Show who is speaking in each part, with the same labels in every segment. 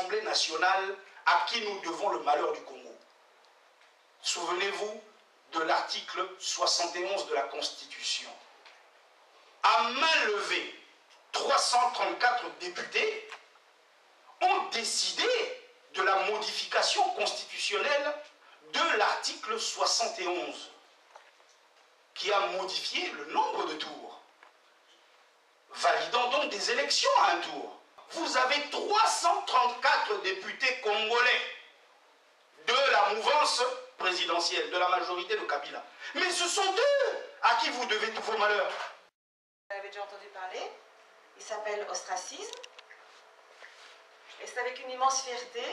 Speaker 1: l'Assemblée nationale à qui nous devons le malheur du Congo. Souvenez-vous de l'article 71 de la Constitution. À main levée, 334 députés ont décidé de la modification constitutionnelle de l'article 71, qui a modifié le nombre de tours, validant donc des élections à un tour. Vous avez 334 députés congolais de la mouvance présidentielle, de la majorité de Kabila. Mais ce sont eux à qui vous devez tous vos malheurs.
Speaker 2: Vous avez déjà entendu parler, il s'appelle Ostracisme. Et c'est avec une immense fierté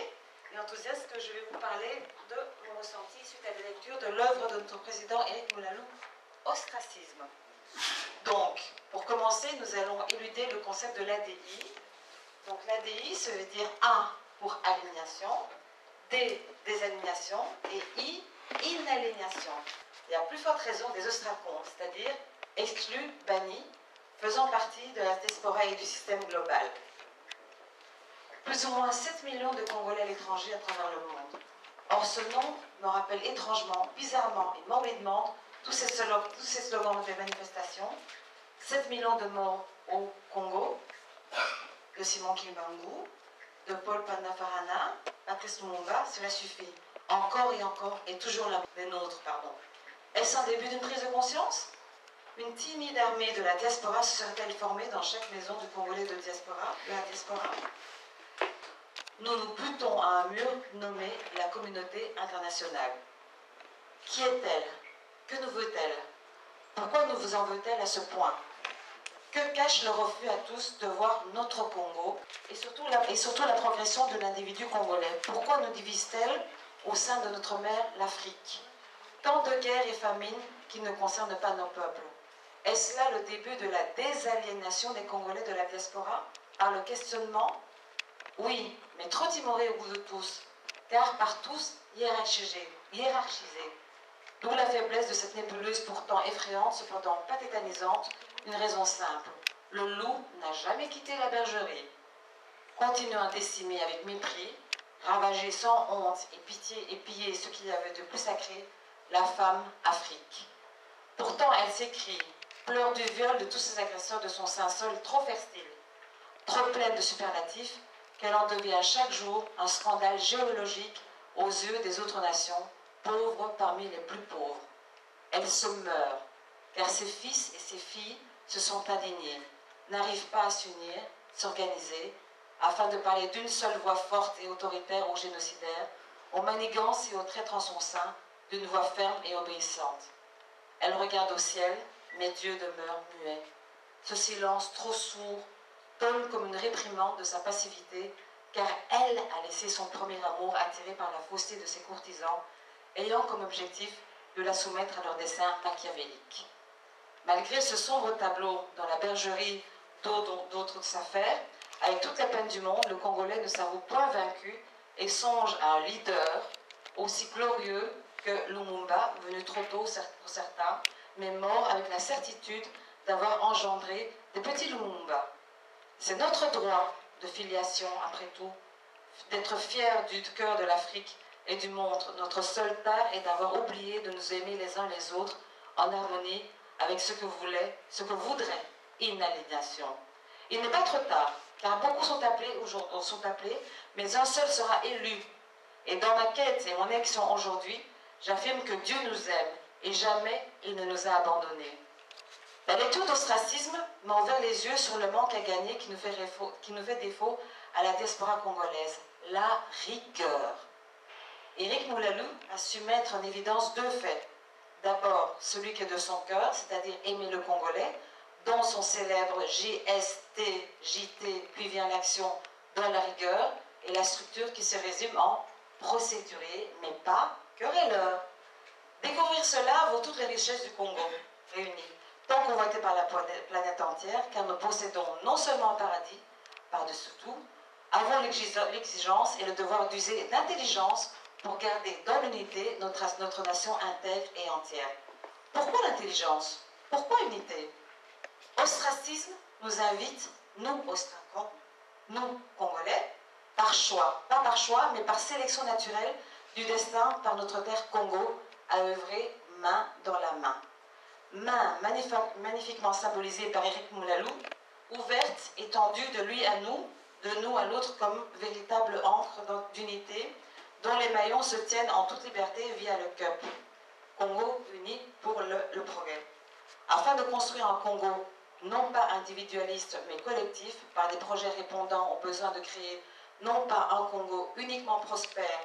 Speaker 2: et enthousiasme que je vais vous parler de mon ressenti suite à la lecture de l'œuvre de notre président Éric Moulalou, Ostracisme. Donc, pour commencer, nous allons éluder le concept de l'ADI. Donc l'ADI, ça veut dire A pour aliénation, D, désaliénation, et I, inaliénation. Et à plus forte raison des ostracons, c'est-à-dire exclus, bannis, faisant partie de la diaspora et du système global. Plus ou moins 7 millions de Congolais à l'étranger à travers le monde. Or, ce nombre me rappelle étrangement, bizarrement et morbidement tous ces slogans de manifestations. 7 millions de morts au Congo, de Simon Kimbangu, de Paul Panafarana, Patrice Lumumba, cela suffit. Encore et encore, et toujours les nôtres, pardon. Est-ce un début d'une prise de conscience? Une timide armée de la diaspora se serait-elle formée dans chaque maison du Congolais de la diaspora? Nous nous butons à un mur nommé la communauté internationale. Qui est-elle? Que nous veut-elle? Pourquoi nous vous en veut-elle à ce point? Que cache le refus à tous de voir notre Congo et surtout la progression de l'individu congolais? Pourquoi nous divise-t-elle au sein de notre mère, l'Afrique? Tant de guerres et famines qui ne concernent pas nos peuples. Est-ce là le début de la désaliénation des Congolais de la diaspora? Par le questionnement? Oui, mais trop timoré au goût de tous, car par tous hiérarchisé. D'où la faiblesse de cette nébuleuse pourtant effrayante, cependant pas tétanisante, une raison simple. Le loup n'a jamais quitté la bergerie. Continuant à décimer avec mépris, ravager sans honte et pitié et piller ce qu'il y avait de plus sacré, la femme Afrique. Pourtant elle s'écrie, pleure du viol de tous ces agresseurs de son sein sol trop fertile, trop pleine de superlatifs, qu'elle en devient chaque jour un scandale géologique aux yeux des autres nations, pauvres parmi les plus pauvres. Elle se meurt, car ses fils et ses filles se sont indignés, n'arrivent pas à s'unir, s'organiser, afin de parler d'une seule voix forte et autoritaire aux génocidaires, aux manigances et aux traîtres en son sein, d'une voix ferme et obéissante. Elle regarde au ciel, mais Dieu demeure muet. Ce silence trop sourd donne comme une réprimande de sa passivité, car elle a laissé son premier amour attiré par la fausseté de ses courtisans, ayant comme objectif de la soumettre à leurs desseins machiavéliques. Malgré ce sombre tableau dans la bergerie d'autres s'affaires, avec toute la peine du monde, le Congolais ne s'avoue point vaincu et songe à un leader aussi glorieux que Lumumba, venu trop tôt pour certains, mais mort avec la certitude d'avoir engendré des petits Lumumba. C'est notre droit de filiation, après tout, d'être fiers du cœur de l'Afrique et du monde. Notre seul tard est d'avoir oublié de nous aimer les uns les autres en harmonie avec ce que voudrait inaliénation. Il n'est pas trop tard, car beaucoup sont appelés, mais un seul sera élu. Et dans ma quête et mon action aujourd'hui, j'affirme que Dieu nous aime et jamais il ne nous a abandonnés. La lecture d'Ostracisme m'a ouvert les yeux sur le manque à gagner qui nous fait défaut à la diaspora congolaise, la rigueur. Éric Moulalou a su mettre en évidence deux faits. D'abord, celui qui est de son cœur, c'est-à-dire aimer le Congolais, dont son célèbre JST, puis vient l'action dans la rigueur, et la structure qui se résume en procéduré, mais pas querelleur. Découvrir cela vaut toutes les richesses du Congo réunies, tant convoitées par la planète entière, car nous possédons non seulement un paradis, par-dessus tout, avons l'exigence et le devoir d'user d'intelligence pour garder dans l'unité notre nation intègre et entière. Pourquoi l'intelligence? Pourquoi unité? Ostracisme nous invite, nous, Ostracons, nous, Congolais, par choix, pas par choix, mais par sélection naturelle du destin par notre terre Congo, à œuvrer main dans la main. Main magnifiquement symbolisée par Éric Moulalou, ouverte, étendue de lui à nous, de nous à l'autre comme véritable encre d'unité, dont les maillons se tiennent en toute liberté via le CUP, Congo uni pour le progrès. Afin de construire un Congo non pas individualiste mais collectif, par des projets répondant aux besoins de créer non pas un Congo uniquement prospère,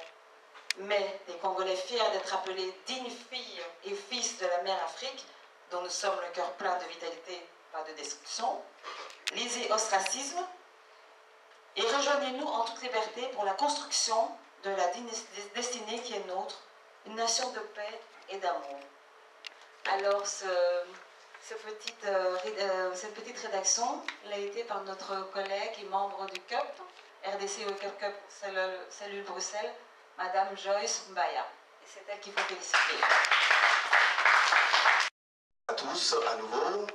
Speaker 2: mais des Congolais fiers d'être appelés dignes filles et fils de la mère Afrique, dont nous sommes le cœur plein de vitalité, pas de destruction. Lisez Ostracisme et rejoignez-nous en toute liberté pour la construction de la destinée qui est nôtre, une nation de paix et d'amour. Alors, cette petite rédaction l'a été par notre collègue et membre du CUP, RDC Worker Cup cellule Bruxelles, Madame Joyce Mbaya. Et c'est elle qu'il faut féliciter.
Speaker 3: À tous, à nouveau.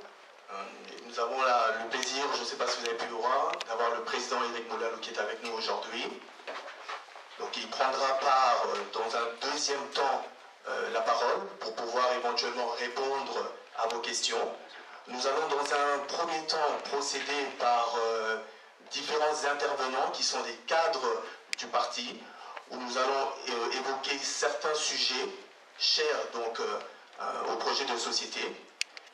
Speaker 3: Nous avons le plaisir, je ne sais pas si vous avez pu le voir, d'avoir le président Éric Moulalou qui est avec nous aujourd'hui. Donc il prendra part dans un deuxième temps la parole pour pouvoir éventuellement répondre à vos questions. Nous allons dans un premier temps procéder par différents intervenants qui sont des cadres du parti, où nous allons évoquer certains sujets chers donc au projet de société.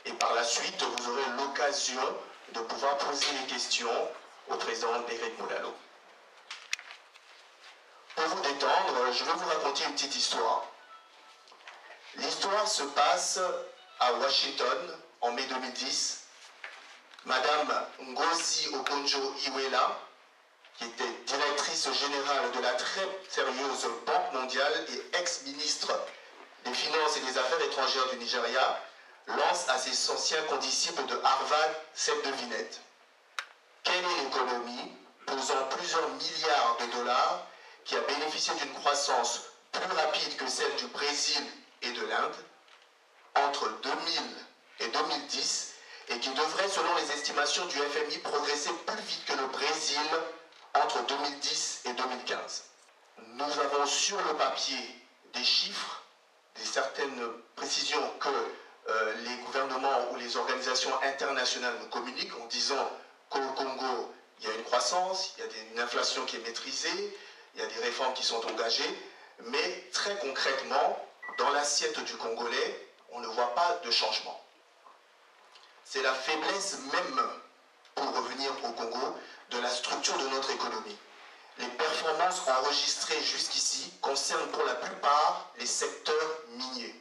Speaker 3: Et par la suite, vous aurez l'occasion de pouvoir poser des questions au président Éric Moulalou. Pour vous détendre, je vais vous raconter une petite histoire. L'histoire se passe à Washington en mai 2010. Madame Ngozi Okonjo-Iweala, qui était directrice générale de la très sérieuse Banque mondiale et ex-ministre des Finances et des Affaires étrangères du Nigeria, lance à ses anciens condisciples de Harvard cette devinette. Quelle est l'économie pesant plusieurs milliards de dollars qui a bénéficié d'une croissance plus rapide que celle du Brésil et de l'Inde entre 2000 et 2010 et qui devrait, selon les estimations du FMI, progresser plus vite que le Brésil entre 2010 et 2015. Nous avons sur le papier des chiffres, des certaines précisions que les gouvernements ou les organisations internationales nous communiquent en disant qu'au Congo, il y a une croissance, il y a une inflation qui est maîtrisée, il y a des réformes qui sont engagées, mais très concrètement, dans l'assiette du Congolais, on ne voit pas de changement. C'est la faiblesse même, pour revenir au Congo, de la structure de notre économie. Les performances enregistrées jusqu'ici concernent pour la plupart les secteurs miniers.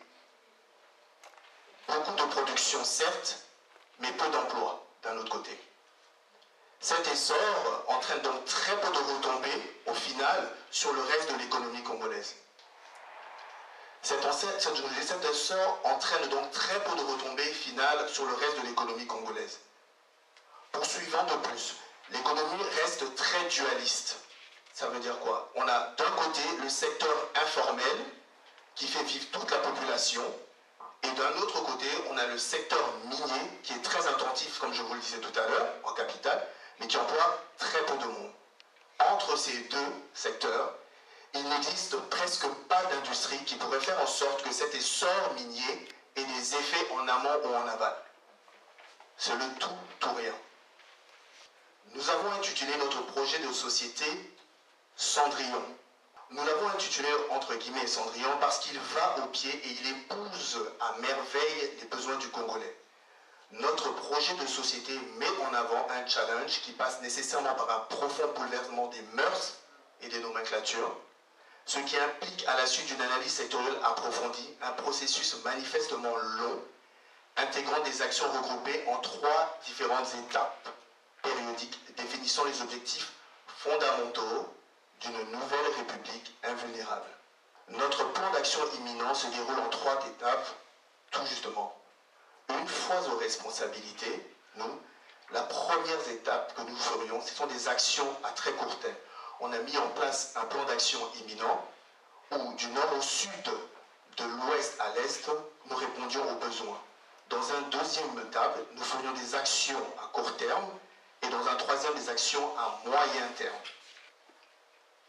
Speaker 3: Beaucoup de production, certes, mais peu d'emplois, d'un autre côté. Cet essor entraîne donc très peu de retombées, au final, sur le reste de l'économie congolaise. Cet essor entraîne donc très peu de retombées finales sur le reste de l'économie congolaise. Poursuivant de plus, l'économie reste très dualiste. Ça veut dire quoi? On a d'un côté le secteur informel qui fait vivre toute la population, et d'un autre côté, on a le secteur minier qui est très intensif, comme je vous le disais tout à l'heure, en capitale, mais qui emploie très peu de monde. Entre ces deux secteurs, il n'existe presque pas d'industrie qui pourrait faire en sorte que cet essor minier ait des effets en amont ou en aval. C'est le tout rien. Nous avons intitulé notre projet de société Cendrillon. Nous l'avons intitulé entre guillemets Cendrillon parce qu'il va au pied et il épouse à merveille les besoins du Congolais. Notre projet de société met en avant un challenge qui passe nécessairement par un profond bouleversement des mœurs et des nomenclatures, ce qui implique à la suite d'une analyse sectorielle approfondie un processus manifestement long, intégrant des actions regroupées en 3 différentes étapes périodiques définissant les objectifs fondamentaux d'une nouvelle république invulnérable. Notre plan d'action imminent se déroule en 3 étapes, tout justement. Une fois aux responsabilités, nous, la première étape que nous ferions, ce sont des actions à très court terme. On a mis en place un plan d'action imminent où, du nord au sud, de l'ouest à l'est, nous répondions aux besoins. Dans un deuxième étape, nous ferions des actions à court terme et dans un troisième, des actions à moyen terme.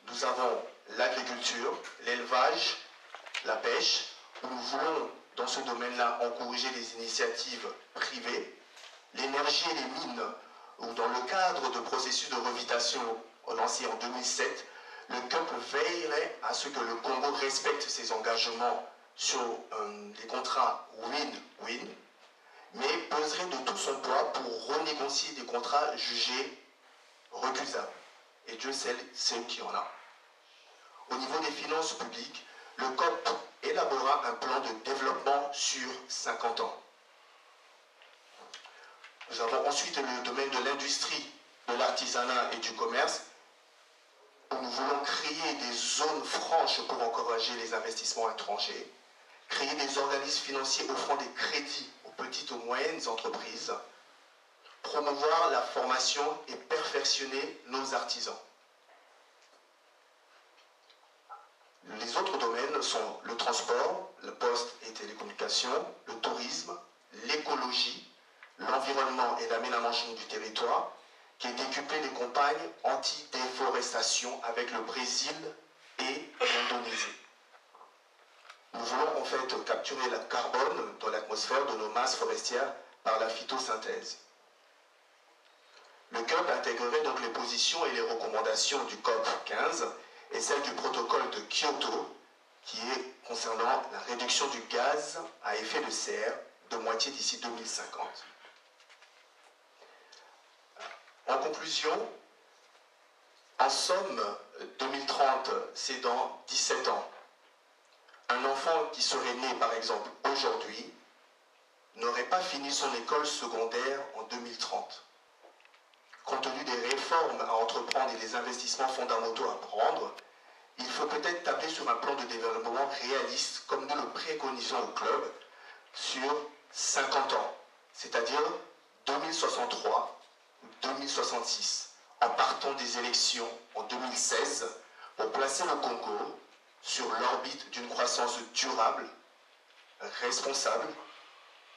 Speaker 3: Nous avons l'agriculture, l'élevage, la pêche, où nous voulons, dans ce domaine-là, encourager les initiatives privées, l'énergie et les mines, où dans le cadre de processus de revitation lancé en 2007, le CUP veillerait à ce que le Congo respecte ses engagements sur les contrats win-win, mais peserait de tout son poids pour renégocier des contrats jugés recusables. Et Dieu sait qui en a. Au niveau des finances publiques, le COP élabora un plan de développement sur 50 ans. Nous avons ensuite le domaine de l'industrie, de l'artisanat et du commerce, où nous voulons créer des zones franches pour encourager les investissements étrangers, créer des organismes financiers offrant des crédits aux petites et aux moyennes entreprises, promouvoir la formation et perfectionner nos artisans. Les autres domaines sont le transport, le poste et télécommunications, le tourisme, l'écologie, l'environnement et l'aménagement du territoire, qui est décuplé des campagnes anti-déforestation avec le Brésil et l'Indonésie. Nous voulons en fait capturer le carbone dans l'atmosphère de nos masses forestières par la phytosynthèse. Le CUP intégrerait donc les positions et les recommandations du COP 15 et celles du protocole de Kyoto, qui est concernant la réduction du gaz à effet de serre de moitié d'ici 2050. En conclusion, en somme, 2030, c'est dans 17 ans. Un enfant qui serait né, par exemple, aujourd'hui, n'aurait pas fini son école secondaire en 2030. Compte tenu des réformes à entreprendre et des investissements fondamentaux à prendre, il faut peut-être tabler sur un plan de développement réaliste, comme nous le préconisons au club, sur 50 ans, c'est-à-dire 2063 ou 2066, en partant des élections en 2016 pour placer le Congo sur l'orbite d'une croissance durable, responsable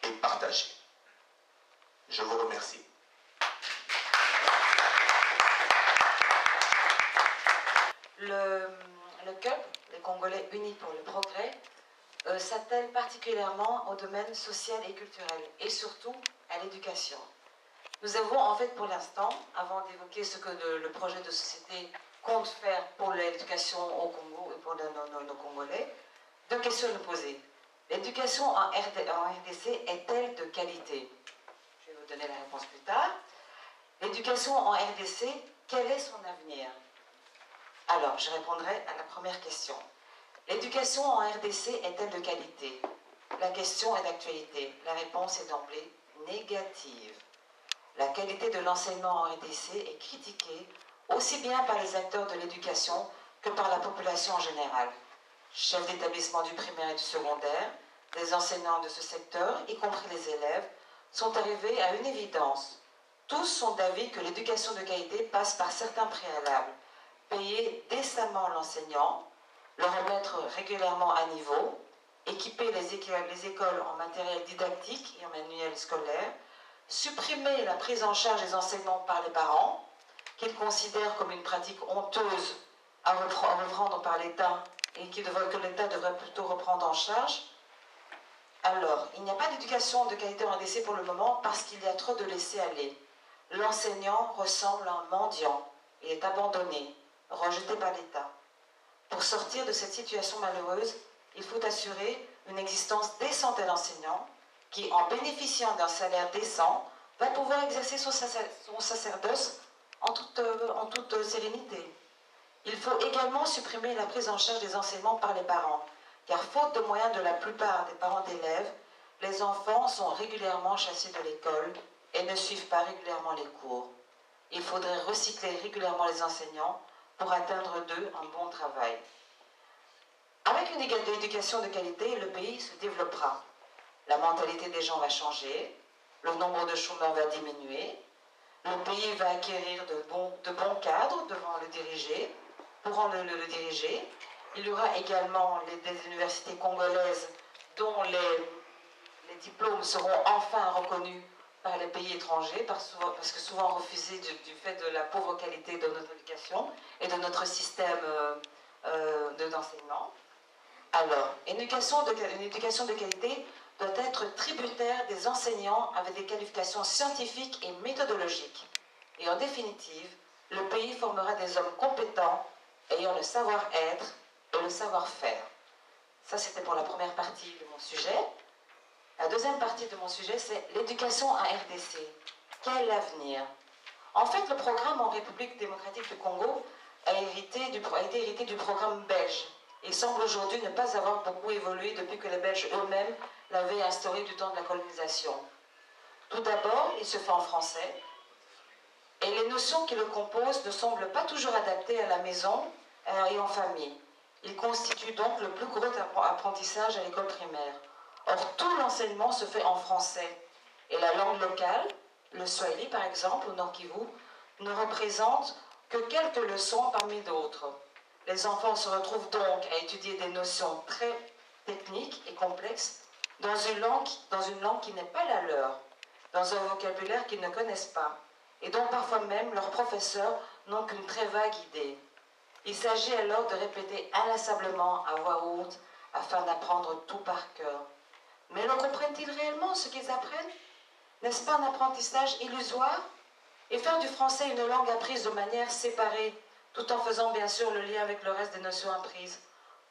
Speaker 3: et partagée. Je vous remercie.
Speaker 2: Le CUP, les Congolais unis pour le progrès, s'attelle particulièrement au domaine social et culturel, et surtout à l'éducation. Nous avons en fait pour l'instant, avant d'évoquer ce que le projet de société compte faire pour l'éducation au Congo et pour nos Congolais, deux questions à nous poser. L'éducation en RDC est-elle de qualité? Je vais vous donner la réponse plus tard. L'éducation en RDC, quel est son avenir? Alors, je répondrai à la première question. L'éducation en RDC est-elle de qualité? La question est d'actualité. La réponse est d'emblée négative. La qualité de l'enseignement en RDC est critiquée aussi bien par les acteurs de l'éducation que par la population en général. Chefs d'établissement du primaire et du secondaire, les enseignants de ce secteur, y compris les élèves, sont arrivés à une évidence. Tous sont d'avis que l'éducation de qualité passe par certains préalables. Payer décemment l'enseignant, le remettre régulièrement à niveau, équiper les écoles en matériel didactique et en manuel scolaire, supprimer la prise en charge des enseignements par les parents, qu'ils considèrent comme une pratique honteuse à reprendre par l'État et que l'État devrait plutôt reprendre en charge. Alors, il n'y a pas d'éducation de qualité en RDC pour le moment parce qu'il y a trop de laisser-aller. L'enseignant ressemble à un mendiant. Il est abandonné, rejeté par l'État. Pour sortir de cette situation malheureuse, il faut assurer une existence décente à l'enseignant qui, en bénéficiant d'un salaire décent, va pouvoir exercer son sacerdoce en toute sérénité. Il faut également supprimer la prise en charge des enseignements par les parents, car faute de moyens de la plupart des parents d'élèves, les enfants sont régulièrement chassés de l'école et ne suivent pas régulièrement les cours. Il faudrait recycler régulièrement les enseignants pour atteindre d'eux un bon travail. Avec une éducation de qualité, le pays se développera. La mentalité des gens va changer, le nombre de chômeurs va diminuer, le pays va acquérir de bons cadres pour le diriger. Il y aura également des universités congolaises dont les diplômes seront enfin reconnus par les pays étrangers, parce que souvent refusés du fait de la pauvre qualité de notre éducation et de notre système d'enseignement. Alors, une éducation de qualité doit être tributaire des enseignants avec des qualifications scientifiques et méthodologiques. Et en définitive, le pays formera des hommes compétents, ayant le savoir-être et le savoir-faire. Ça, c'était pour la première partie de mon sujet. La deuxième partie de mon sujet, c'est l'éducation en RDC. Quel avenir? En fait, le programme en République démocratique du Congo a été hérité du programme belge et semble aujourd'hui ne pas avoir beaucoup évolué depuis que les Belges eux-mêmes l'avaient instauré du temps de la colonisation. Tout d'abord, il se fait en français et les notions qui le composent ne semblent pas toujours adaptées à la maison et en famille. Il constitue donc le plus gros apprentissage à l'école primaire. Or, tout l'enseignement se fait en français. Et la langue locale, le Swahili par exemple, au Nord Kivu, ne représente que quelques leçons parmi d'autres. Les enfants se retrouvent donc à étudier des notions très techniques et complexes dans une langue qui n'est pas la leur, dans un vocabulaire qu'ils ne connaissent pas, et dont parfois même leurs professeurs n'ont qu'une très vague idée. Il s'agit alors de répéter inlassablement à voix haute afin d'apprendre tout par cœur. Mais le comprennent-ils réellement ce qu'ils apprennent? N'est-ce pas un apprentissage illusoire? Et faire du français une langue apprise de manière séparée, tout en faisant bien sûr le lien avec le reste des notions apprises.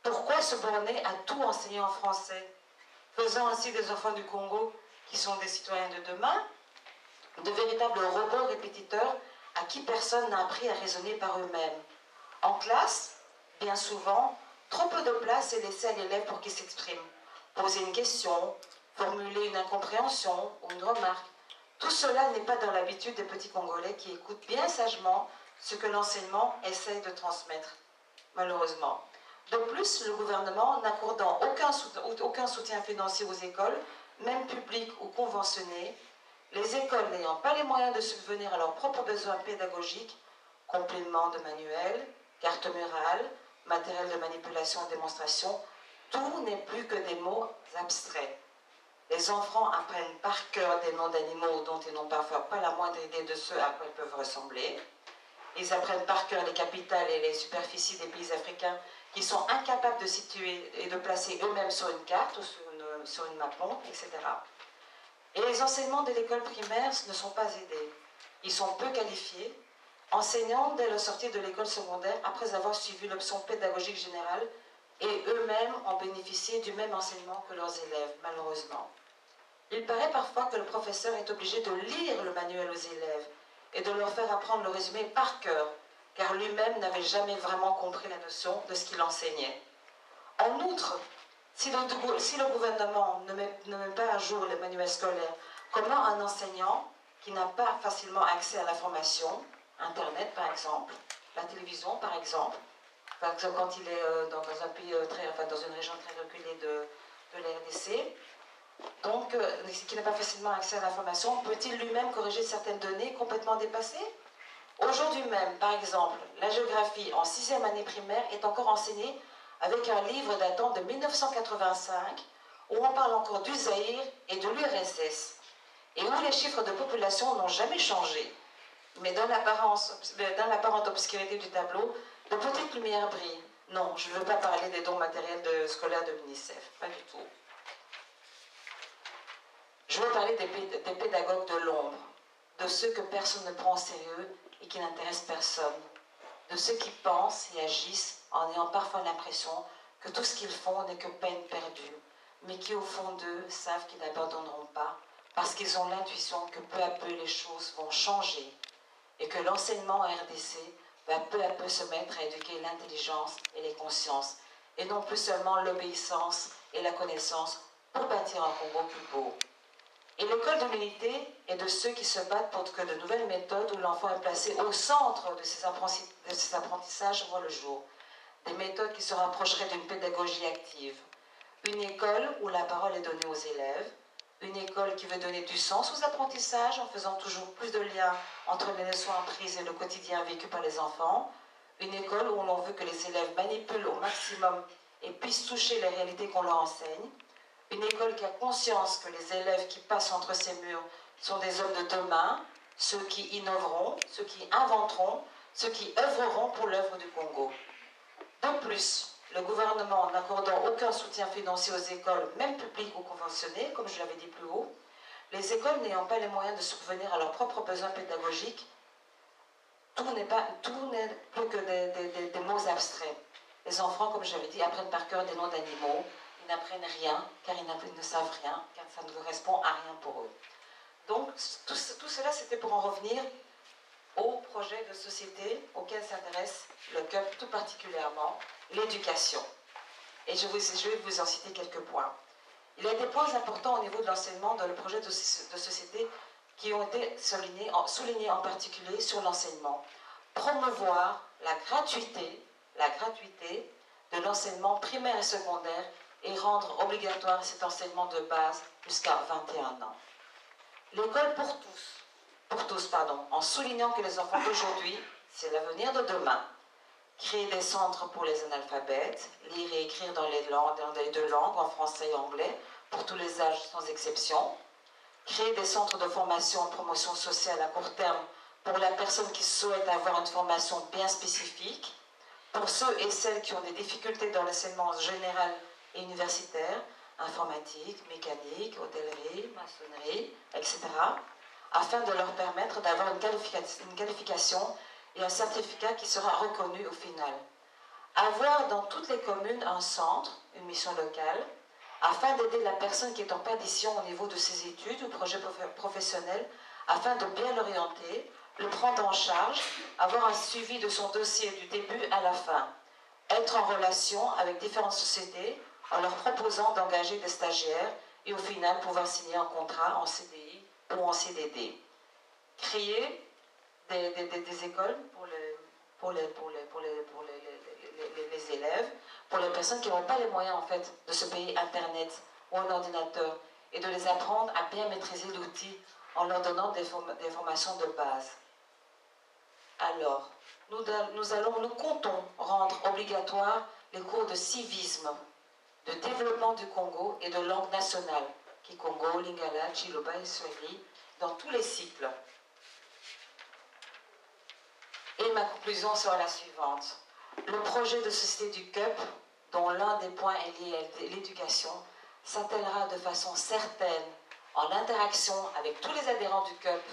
Speaker 2: Pourquoi se borner à tout enseigner en français, faisant ainsi des enfants du Congo, qui sont des citoyens de demain, de véritables robots répétiteurs à qui personne n'a appris à raisonner par eux-mêmes? En classe, bien souvent, trop peu de place est laissée à l'élève pour qu'il s'exprime. Poser une question, formuler une incompréhension ou une remarque. Tout cela n'est pas dans l'habitude des petits Congolais qui écoutent bien sagement ce que l'enseignement essaie de transmettre, malheureusement. De plus, le gouvernement n'accordant aucun soutien financier aux écoles, même publiques ou conventionnées, les écoles n'ayant pas les moyens de subvenir à leurs propres besoins pédagogiques, compléments de manuels, cartes murales, matériel de manipulation et démonstration, tout n'est plus que des mots abstraits. Les enfants apprennent par cœur des noms d'animaux dont ils n'ont parfois pas la moindre idée de ce à quoi ils peuvent ressembler. Ils apprennent par cœur les capitales et les superficies des pays africains qui sont incapables de situer et de placer eux-mêmes sur une carte ou sur une mapon, etc. Et les enseignants de l'école primaire ne sont pas aidés. Ils sont peu qualifiés, enseignants dès leur sortie de l'école secondaire après avoir suivi l'option pédagogique générale et eux-mêmes ont bénéficié du même enseignement que leurs élèves, malheureusement. Il paraît parfois que le professeur est obligé de lire le manuel aux élèves et de leur faire apprendre le résumé par cœur, car lui-même n'avait jamais vraiment compris la notion de ce qu'il enseignait. En outre, si le gouvernement ne met pas à jour les manuels scolaires, comment un enseignant qui n'a pas facilement accès à l'information, Internet par exemple, la télévision par exemple, quand il est dans un pays dans une région très reculée de la RDC, donc qui n'a pas facilement accès à l'information, peut-il lui-même corriger certaines données complètement dépassées? Aujourd'hui même, par exemple, la géographie en 6e année primaire est encore enseignée avec un livre datant de 1985 où on parle encore du Zaïre et de l'URSS et où les chiffres de population n'ont jamais changé. Mais dans l'apparente obscurité du tableau, de petites lumières brillent. Non, je ne veux pas parler des dons matériels scolaires de l'UNICEF, pas du tout. Je veux parler des pédagogues de l'ombre, de ceux que personne ne prend au sérieux et qui n'intéressent personne, de ceux qui pensent et agissent en ayant parfois l'impression que tout ce qu'ils font n'est que peine perdue, mais qui au fond d'eux savent qu'ils n'abandonneront pas parce qu'ils ont l'intuition que peu à peu les choses vont changer et que l'enseignement en RDC va peu à peu se mettre à éduquer l'intelligence et les consciences, et non plus seulement l'obéissance et la connaissance pour bâtir un Congo plus beau. Et l'école de l'unité est de ceux qui se battent pour que de nouvelles méthodes où l'enfant est placé au centre de ses apprentissages voient le jour. Des méthodes qui se rapprocheraient d'une pédagogie active. Une école où la parole est donnée aux élèves. Une école qui veut donner du sens aux apprentissages en faisant toujours plus de liens entre les leçons apprises et le quotidien vécu par les enfants. Une école où l'on veut que les élèves manipulent au maximum et puissent toucher les réalités qu'on leur enseigne. Une école qui a conscience que les élèves qui passent entre ces murs sont des hommes de demain, ceux qui innoveront, ceux qui inventeront, ceux qui œuvreront pour l'œuvre du Congo. De plus, le gouvernement n'accordant aucun soutien financier aux écoles, même publiques ou conventionnées, comme je l'avais dit plus haut, les écoles n'ayant pas les moyens de subvenir à leurs propres besoins pédagogiques, tout n'est plus que des mots abstraits. Les enfants, comme j'avais dit, apprennent par cœur des noms d'animaux, ils n'apprennent rien, car ils ne savent rien, car ça ne correspond à rien pour eux. Donc, tout cela, c'était pour en revenir au projet de société auquel s'intéresse le CUP tout particulièrement, l'éducation. Et je vais vous en citer quelques points. Il y a des points importants au niveau de l'enseignement dans le projet de société qui ont été soulignés en particulier sur l'enseignement. Promouvoir la gratuité de l'enseignement primaire et secondaire et rendre obligatoire cet enseignement de base jusqu'à 21 ans. L'école pour tous, en soulignant que les enfants d'aujourd'hui, c'est l'avenir de demain. Créer des centres pour les analphabètes, lire et écrire dans les deux langues, en français et anglais, pour tous les âges sans exception. Créer des centres de formation et de promotion sociale à court terme pour la personne qui souhaite avoir une formation bien spécifique, pour ceux et celles qui ont des difficultés dans l'enseignement général et universitaire, informatique, mécanique, hôtellerie, maçonnerie, etc., afin de leur permettre d'avoir une qualification et un certificat qui sera reconnu au final. Avoir dans toutes les communes un centre, une mission locale, afin d'aider la personne qui est en perdition au niveau de ses études ou projets professionnels, afin de bien l'orienter, le prendre en charge, avoir un suivi de son dossier du début à la fin, être en relation avec différentes sociétés en leur proposant d'engager des stagiaires et au final pouvoir signer un contrat en CDI ou en CDD. Créer des écoles pour les élèves, pour les personnes qui n'ont pas les moyens en fait de se payer Internet ou un ordinateur et de les apprendre à bien maîtriser l'outil en leur donnant des formations de base. Alors, nous comptons rendre obligatoire les cours de civisme, de développement du Congo et de langue nationale, Kikongo, Lingala, Chiluba et Swahili, dans tous les cycles. Et ma conclusion sera la suivante. Le projet de société du CUP, dont l'un des points est lié à l'éducation, s'attellera de façon certaine en interaction avec tous les adhérents du CUP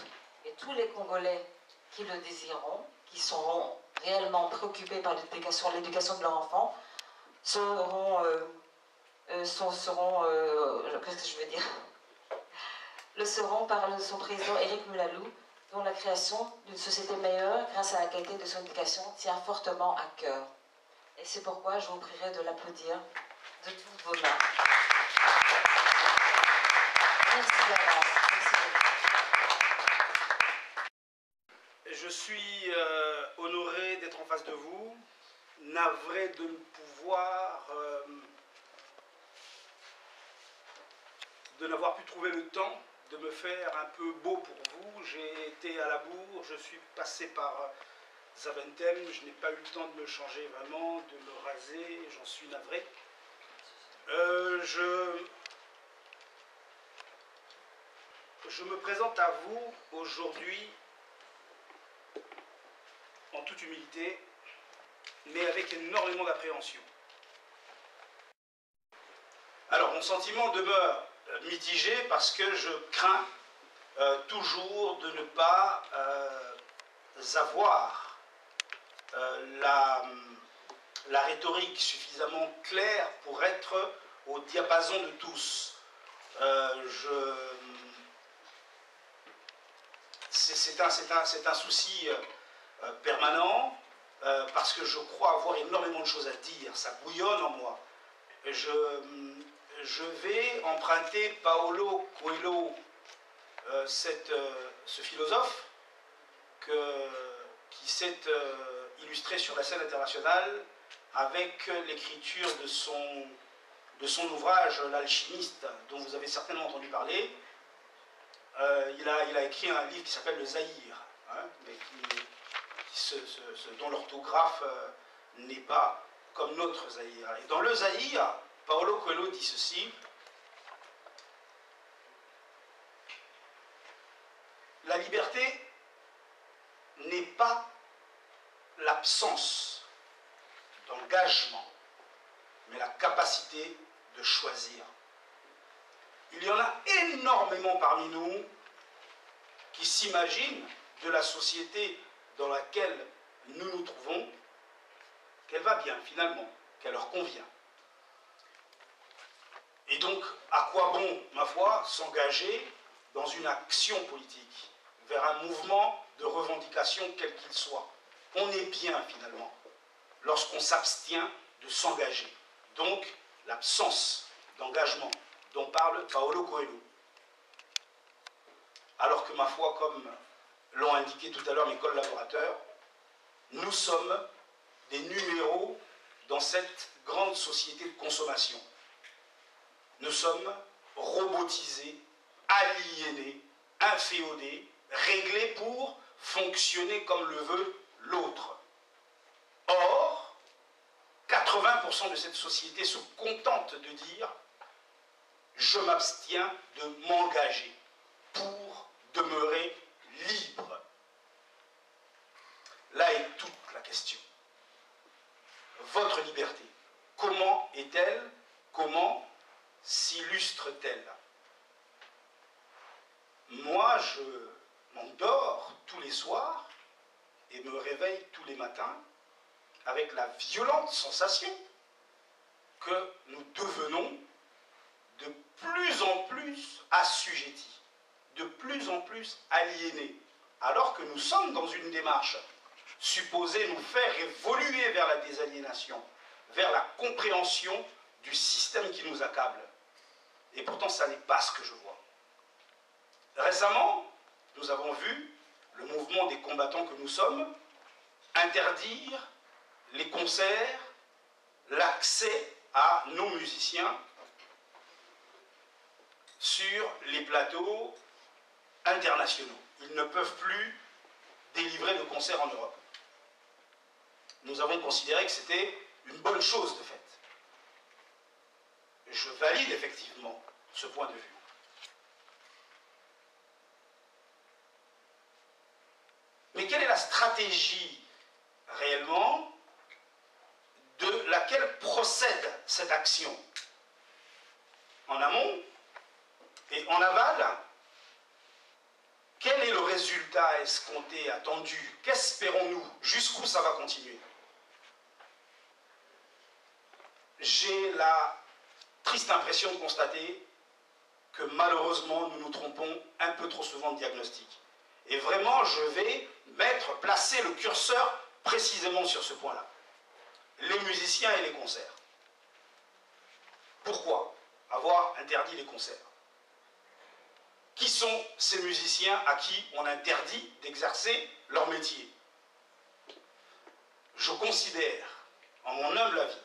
Speaker 2: et tous les Congolais qui le désireront, qui seront réellement préoccupés par l'éducation de leurs enfants, le seront par son président Éric Mulalou, dont la création d'une société meilleure grâce à la qualité de son éducation tient fortement à cœur. Et c'est pourquoi je vous prierai de l'applaudir de toutes vos mains. Merci d'avance. Merci beaucoup.
Speaker 1: Je suis honoré d'être en face de vous, navré de ne pouvoir, de n'avoir pu trouver le temps de me faire un peu beau pour vous. J'ai été à la bourre, je suis passé par Zaventem, je n'ai pas eu le temps de me changer vraiment, de me raser, j'en suis navré. Je me présente à vous aujourd'hui en toute humilité, mais avec énormément d'appréhension. Alors, mon sentiment demeure mitigé parce que je crains toujours de ne pas avoir la rhétorique suffisamment claire pour être au diapason de tous. C'est un souci permanent parce que je crois avoir énormément de choses à dire, ça bouillonne en moi. Je vais emprunter Paulo Coelho, ce philosophe qui s'est illustré sur la scène internationale avec l'écriture de son ouvrage L'Alchimiste, dont vous avez certainement entendu parler. Il a écrit un livre qui s'appelle Le Zaïre, hein, mais dont l'orthographe n'est pas comme notre Zaïre. Et dans le Zaïre, Paulo Coelho dit ceci: pas l'absence d'engagement, mais la capacité de choisir. Il y en a énormément parmi nous qui s'imaginent de la société dans laquelle nous nous trouvons, qu'elle va bien finalement, qu'elle leur convient. Et donc, à quoi bon, ma foi, s'engager dans une action politique, vers un mouvement de revendication quel qu'il soit? On est bien finalement lorsqu'on s'abstient de s'engager. Donc, l'absence d'engagement dont parle Paolo Coelho. Alors que, ma foi, comme l'ont indiqué tout à l'heure mes collaborateurs, nous sommes des numéros dans cette grande société de consommation. Nous sommes robotisés, aliénés, inféodés, réglés pour fonctionner comme le veut l'autre. Or, 80% de cette société se contente de dire « je m'abstiens de m'engager pour demeurer libre ». Là est toute la question. Votre liberté, comment est-elle? Comment s'illustre-t-elle? Moi, je m'endors tous les soirs et me réveille tous les matins avec la violente sensation que nous devenons de plus en plus assujettis, de plus en plus aliénés, alors que nous sommes dans une démarche supposée nous faire évoluer vers la désaliénation, vers la compréhension du système qui nous accable. Et pourtant, ça n'est pas ce que je vois. Récemment, nous avons vu le mouvement des combattants que nous sommes interdire les concerts, l'accès à nos musiciens sur les plateaux internationaux. Ils ne peuvent plus délivrer de concerts en Europe. Nous avons considéré que c'était une bonne chose de fait. Je valide effectivement ce point de vue. Mais quelle est la stratégie réellement de laquelle procède cette action? En amont et en aval, quel est le résultat escompté, attendu? Qu'espérons-nous? Jusqu'où ça va continuer? J'ai la triste impression de constater que malheureusement nous nous trompons un peu trop souvent de diagnostic. Et vraiment, je vais placer le curseur précisément sur ce point-là. Les musiciens et les concerts. Pourquoi avoir interdit les concerts? Qui sont ces musiciens à qui on interdit d'exercer leur métier? Je considère, en mon humble avis,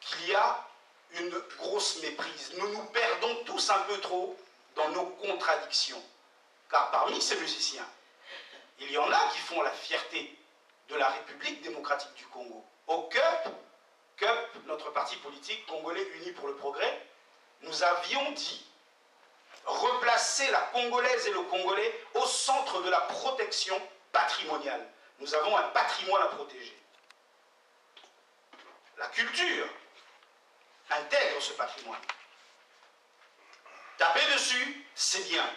Speaker 1: qu'il y a une grosse méprise. Nous nous perdons tous un peu trop dans nos contradictions. Car parmi ces musiciens, il y en a qui font la fierté de la République démocratique du Congo. Au CUP, notre parti politique congolais Unis pour le progrès, nous avions dit replacer la Congolaise et le Congolais au centre de la protection patrimoniale. Nous avons un patrimoine à protéger. La culture intègre ce patrimoine. Taper dessus, c'est bien.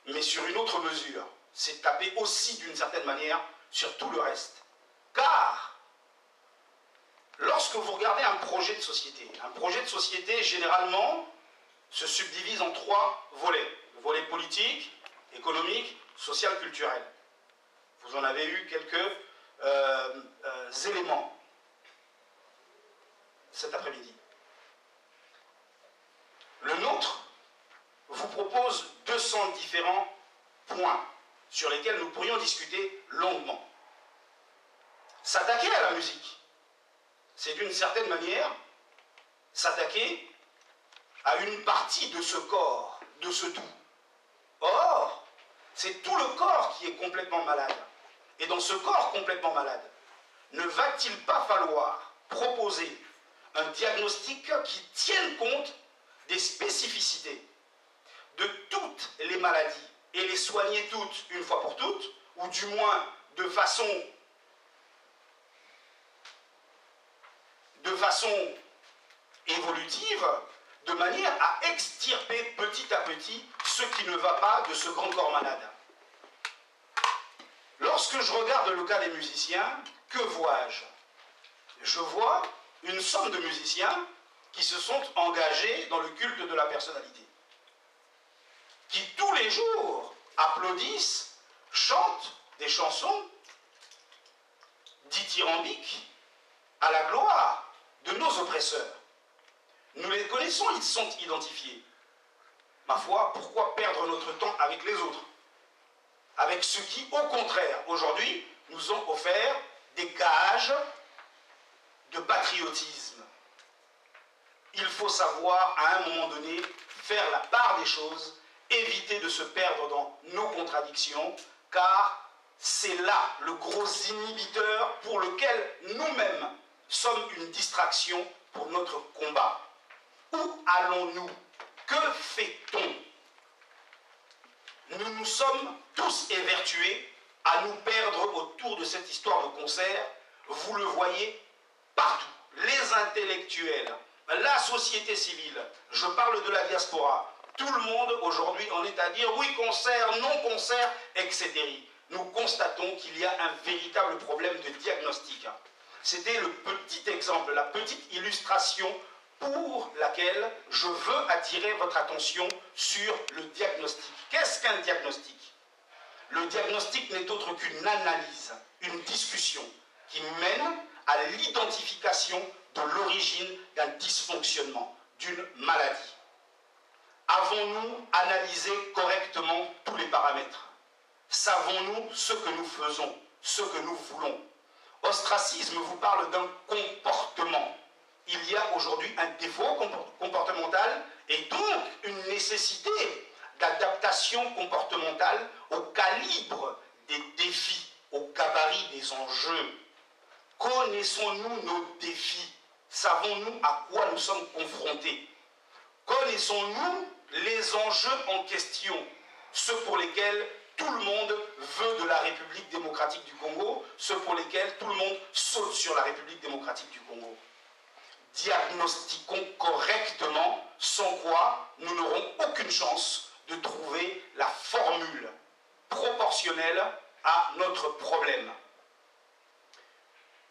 Speaker 1: Mais sur une autre mesure, c'est taper aussi d'une certaine manière sur tout le reste. Car, lorsque vous regardez un projet de société généralement se subdivise en 3 volets. Le volet politique, économique, social, culturel. Vous en avez eu quelques éléments cet après-midi. Le nôtre vous propose 200 différents points sur lesquels nous pourrions discuter longuement. S'attaquer à la musique, c'est d'une certaine manière s'attaquer à une partie de ce corps, de ce tout. Or, c'est tout le corps qui est complètement malade. Et dans ce corps complètement malade, ne va-t-il pas falloir proposer un diagnostic qui tienne compte des spécificités de toutes les maladies et les soigner toutes une fois pour toutes, ou du moins de façon évolutive, de manière à extirper petit à petit ce qui ne va pas de ce grand corps malade. Lorsque je regarde le cas des musiciens, que vois-je? Je vois une somme de musiciens qui se sont engagés dans le culte de la personnalité, qui tous les jours applaudissent, chantent des chansons dithyrambiques à la gloire de nos oppresseurs. Nous les connaissons, ils sont identifiés. Ma foi, pourquoi perdre notre temps avec les autres? Avec ceux qui, au contraire, aujourd'hui, nous ont offert des gages de patriotisme. Il faut savoir, à un moment donné, faire la part des choses, éviter de se perdre dans nos contradictions, car c'est là le gros inhibiteur pour lequel nous-mêmes sommes une distraction pour notre combat. Où allons-nous? Que fait-on? Nous nous sommes tous évertués à nous perdre autour de cette histoire de concert. Vous le voyez partout. Les intellectuels, la société civile, je parle de la diaspora, tout le monde aujourd'hui en est à dire oui, concert, non concert, etc. Nous constatons qu'il y a un véritable problème de diagnostic. C'était le petit exemple, la petite illustration pour laquelle je veux attirer votre attention sur le diagnostic. Qu'est-ce qu'un diagnostic? Le diagnostic n'est autre qu'une analyse, une discussion qui mène à l'identification de l'origine d'un dysfonctionnement, d'une maladie. Avons-nous analysé correctement tous les paramètres? Savons-nous ce que nous faisons, ce que nous voulons? Ostracisme vous parle d'un comportement. Il y a aujourd'hui un défaut comportemental et donc une nécessité d'adaptation comportementale au calibre des défis, au gabarit des enjeux. Connaissons-nous nos défis? Savons-nous à quoi nous sommes confrontés? Connaissons-nous les enjeux en question, ceux pour lesquels tout le monde veut de la République démocratique du Congo, ceux pour lesquels tout le monde saute sur la République démocratique du Congo? Diagnostiquons correctement, sans quoi nous n'aurons aucune chance de trouver la formule proportionnelle à notre problème.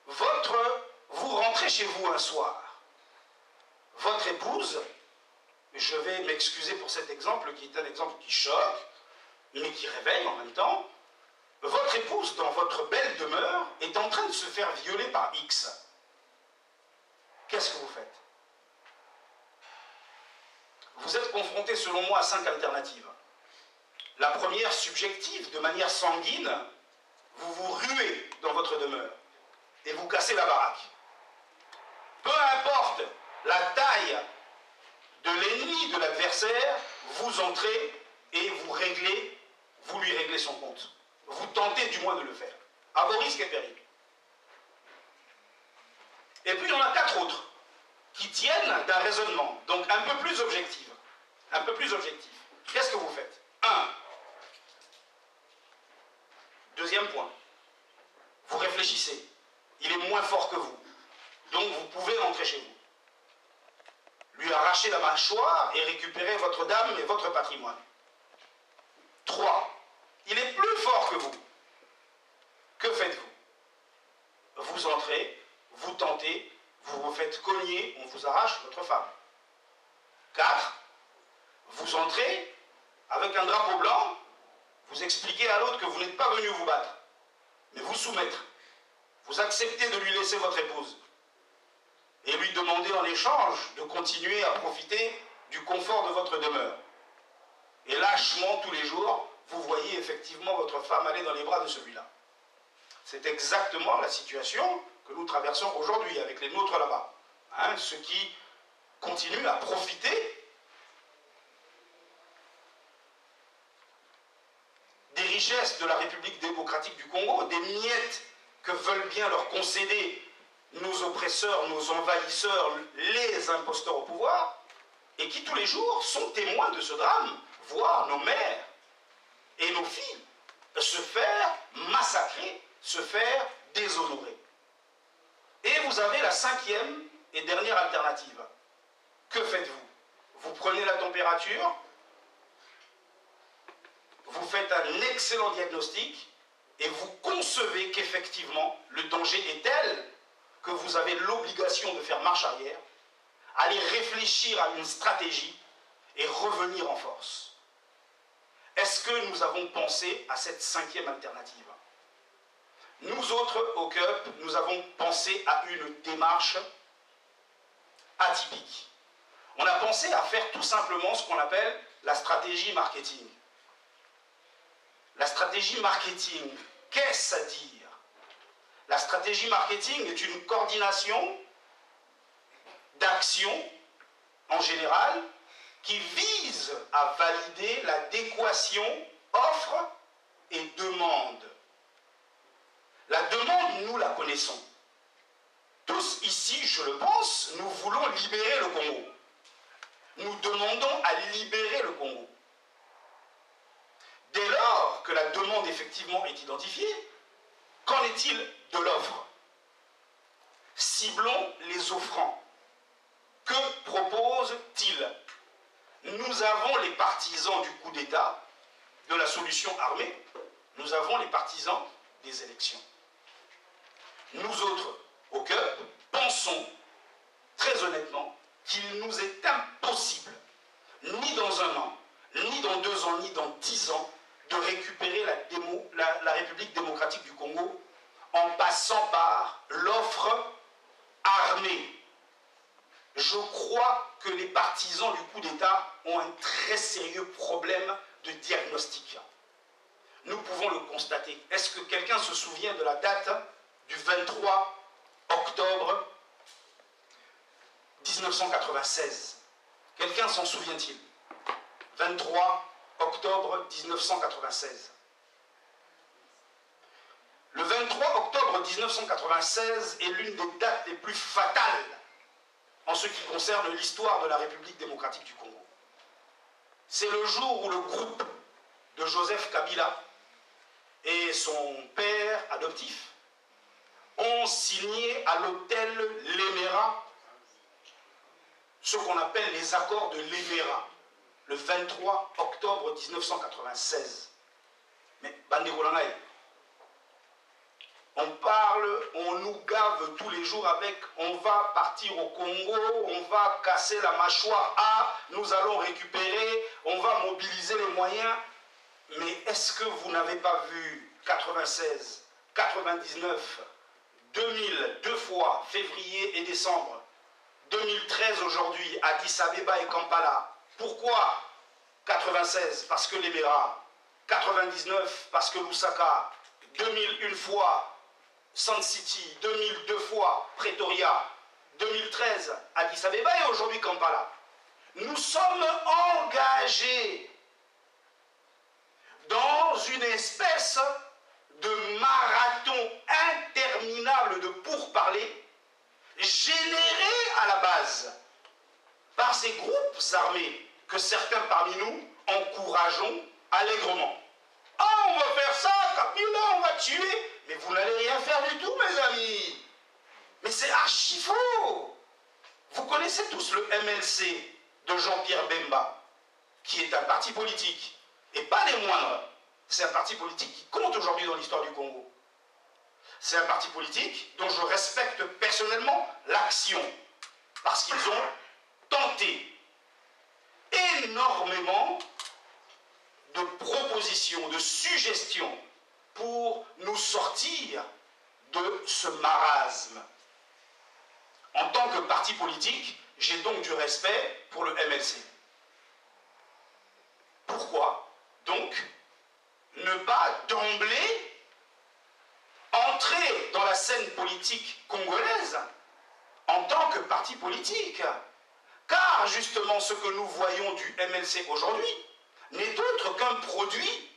Speaker 1: Vous rentrez chez vous un soir, votre épouse, je vais m'excuser pour cet exemple qui est un exemple qui choque, mais qui réveille en même temps, votre épouse dans votre belle demeure est en train de se faire violer par X. Qu'est-ce que vous faites? Vous êtes confronté, selon moi, à 5 alternatives. La première, subjective, de manière sanguine, vous vous ruez dans votre demeure et vous cassez la baraque. Peu importe la taille de l'ennemi de l'adversaire, vous entrez et vous lui réglez son compte. Vous tentez du moins de le faire, à vos risques et périls. Et puis il y en a 4 autres qui tiennent d'un raisonnement, donc un peu plus objectif. Un peu plus objectif. Qu'est-ce que vous faites? 1. Deuxième point. Vous réfléchissez. Il est moins fort que vous. Donc vous pouvez rentrer chez vous. Lui arracher la mâchoire et récupérer votre dame et votre patrimoine. 3. Il est plus fort que vous. Que faites-vous? Vous entrez, vous tentez, vous vous faites cogner, on vous arrache votre femme. 4. Vous entrez avec un drapeau blanc, vous expliquez à l'autre que vous n'êtes pas venu vous battre, mais vous soumettre. Vous acceptez de lui laisser votre épouse et lui demander en échange de continuer à profiter du confort de votre demeure. Et lâchement, tous les jours, vous voyez effectivement votre femme aller dans les bras de celui-là. C'est exactement la situation que nous traversons aujourd'hui avec les nôtres là-bas. Ceux qui continuent à profiter des richesses de la République démocratique du Congo, des miettes que veulent bien leur concéder nos oppresseurs, nos envahisseurs, les imposteurs au pouvoir, et qui tous les jours sont témoins de ce drame, voire nos mères et nos filles se faire massacrer, se faire déshonorer. Et vous avez la cinquième et dernière alternative. Que faites-vous? Vous prenez la température, vous faites un excellent diagnostic et vous concevez qu'effectivement le danger est tel que vous avez l'obligation de faire marche arrière, aller réfléchir à une stratégie et revenir en force. Est-ce que nous avons pensé à cette cinquième alternative? Nous autres, au CUP, nous avons pensé à une démarche atypique. On a pensé à faire tout simplement ce qu'on appelle la stratégie marketing. La stratégie marketing, qu'est-ce à dire? La stratégie marketing est une coordination d'actions en général qui vise à valider l'adéquation offre et demande. La demande, nous la connaissons. Tous ici, je le pense, nous voulons libérer le Congo. Nous demandons à libérer le Congo. Dès lors que la demande effectivement est identifiée, qu'en est-il de l'offre? Ciblons les offrants. Que proposent-ils? Nous avons les partisans du coup d'État, de la solution armée, nous avons les partisans des élections. Nous autres, au CUP, pensons très honnêtement qu'il nous est impossible, ni dans 1 an, ni dans 2 ans, ni dans 10 ans, de récupérer la République démocratique du Congo en passant par l'offre armée. Je crois que les partisans du coup d'État ont un très sérieux problème de diagnostic. Nous pouvons le constater. Est-ce que quelqu'un se souvient de la date du 23 octobre 1996? Quelqu'un s'en souvient-il? 23 octobre 1996. Le 23 octobre 1996 est l'une des dates les plus fatales en ce qui concerne l'histoire de la République démocratique du Congo. C'est le jour où le groupe de Joseph Kabila et son père adoptif ont signé à l'hôtel Lemera ce qu'on appelle les accords de Lemera, le 23 octobre 1996. Mais Banderolangaï, on parle, on nous gave tous les jours avec on va partir au Congo, on va casser la mâchoire A, nous allons récupérer, on va mobiliser les moyens. Mais est-ce que vous n'avez pas vu 96, 99, 2000, 2 fois, février et décembre, 2013 aujourd'hui, Addis Abeba et Kampala? Pourquoi 96? Parce que Lemera, 99 parce que Lusaka, 2000 une fois, Sun City, 2002 fois, Pretoria, 2013, Addis Abeba et aujourd'hui Kampala. Nous sommes engagés dans une espèce de marathon interminable de pourparlers généré à la base par ces groupes armés que certains parmi nous encourageons allègrement. Ah, on va faire ça, Kabila, on va tuer. Mais vous n'allez rien faire du tout, mes amis. Mais c'est archi faux. Vous connaissez tous le MLC de Jean-Pierre Bemba, qui est un parti politique, et pas des moindres. C'est un parti politique qui compte aujourd'hui dans l'histoire du Congo. C'est un parti politique dont je respecte personnellement l'action, parce qu'ils ont tenté énormément de propositions, de suggestions pour nous sortir de ce marasme. En tant que parti politique, j'ai donc du respect pour le MLC. Pourquoi donc ne pas d'emblée entrer dans la scène politique congolaise en tant que parti politique? Car justement ce que nous voyons du MLC aujourd'hui n'est autre qu'un produit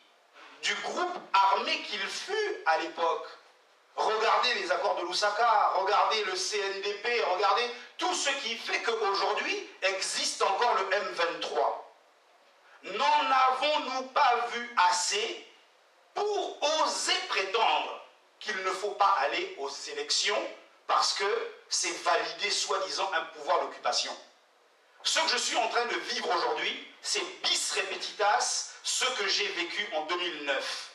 Speaker 1: du groupe armé qu'il fut à l'époque. Regardez les accords de Lusaka, regardez le CNDP, regardez tout ce qui fait qu'aujourd'hui existe encore le M23. N'en avons-nous pas vu assez pour oser prétendre qu'il ne faut pas aller aux élections parce que c'est valider soi-disant un pouvoir d'occupation. Ce que je suis en train de vivre aujourd'hui, c'est bis repetitas ce que j'ai vécu en 2009.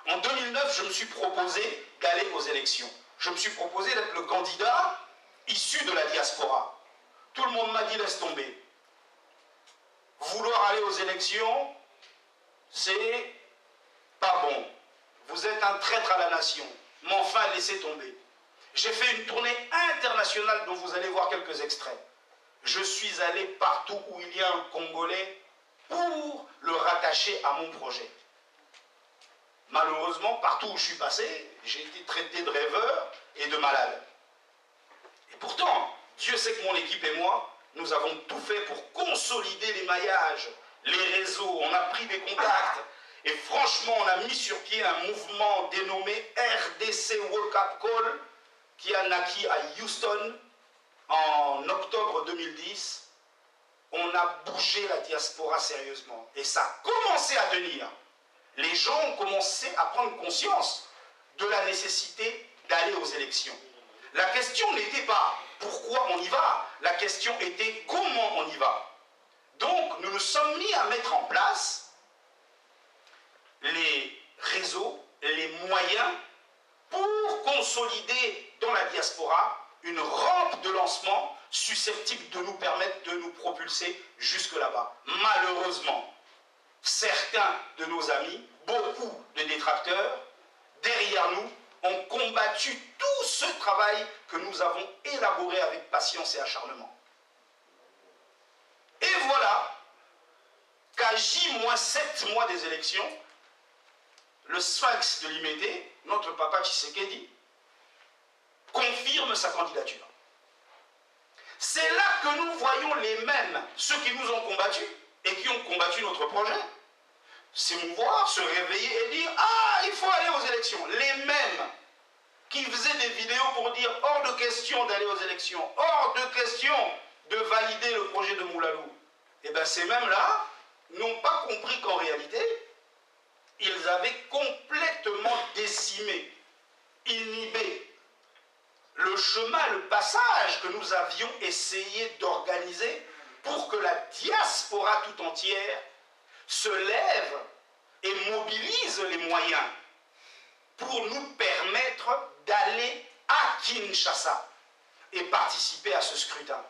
Speaker 1: En 2009, je me suis proposé d'aller aux élections. Je me suis proposé d'être le candidat issu de la diaspora. Tout le monde m'a dit laisse tomber. Vouloir aller aux élections, c'est pas bon. Vous êtes un traître à la nation. Mais enfin, laissez tomber. J'ai fait une tournée internationale dont vous allez voir quelques extraits. Je suis allé partout où il y a un Congolais pour le rattacher à mon projet. Malheureusement, partout où je suis passé, j'ai été traité de rêveur et de malade. Et pourtant, Dieu sait que mon équipe et moi, nous avons tout fait pour consolider les maillages, les réseaux, on a pris des contacts. Et franchement, on a mis sur pied un mouvement dénommé RDC World Cup Call qui a naquis à Houston en octobre 2010. On a bougé la diaspora sérieusement. Et ça a commencé à tenir. Les gens ont commencé à prendre conscience de la nécessité d'aller aux élections. La question n'était pas pourquoi on y va, la question était comment on y va. Donc nous nous sommes mis à mettre en place les réseaux, les moyens pour consolider dans la diaspora une rampe de lancement susceptible de nous permettre de nous propulser jusque là-bas. Malheureusement, certains de nos amis, beaucoup de détracteurs, derrière nous, ont combattu tout ce travail que nous avons élaboré avec patience et acharnement. Et voilà qu'à J-7 mois des élections, le sphinx de l'Imédée, notre papa Tshisekedi, confirme sa candidature. C'est là que nous voyons les mêmes, ceux qui nous ont combattus et qui ont combattu notre projet, s'émouvoir, se réveiller et dire « Ah, il faut aller aux élections ». Les mêmes qui faisaient des vidéos pour dire « Hors de question d'aller aux élections, hors de question de valider le projet de Moulalou ». Et bien ces mêmes-là n'ont pas compris qu'en réalité, ils avaient complètement décimé, inhibé le chemin, le passage que nous avions essayé d'organiser pour que la diaspora tout entière se lève et mobilise les moyens pour nous permettre d'aller à Kinshasa et participer à ce scrutin.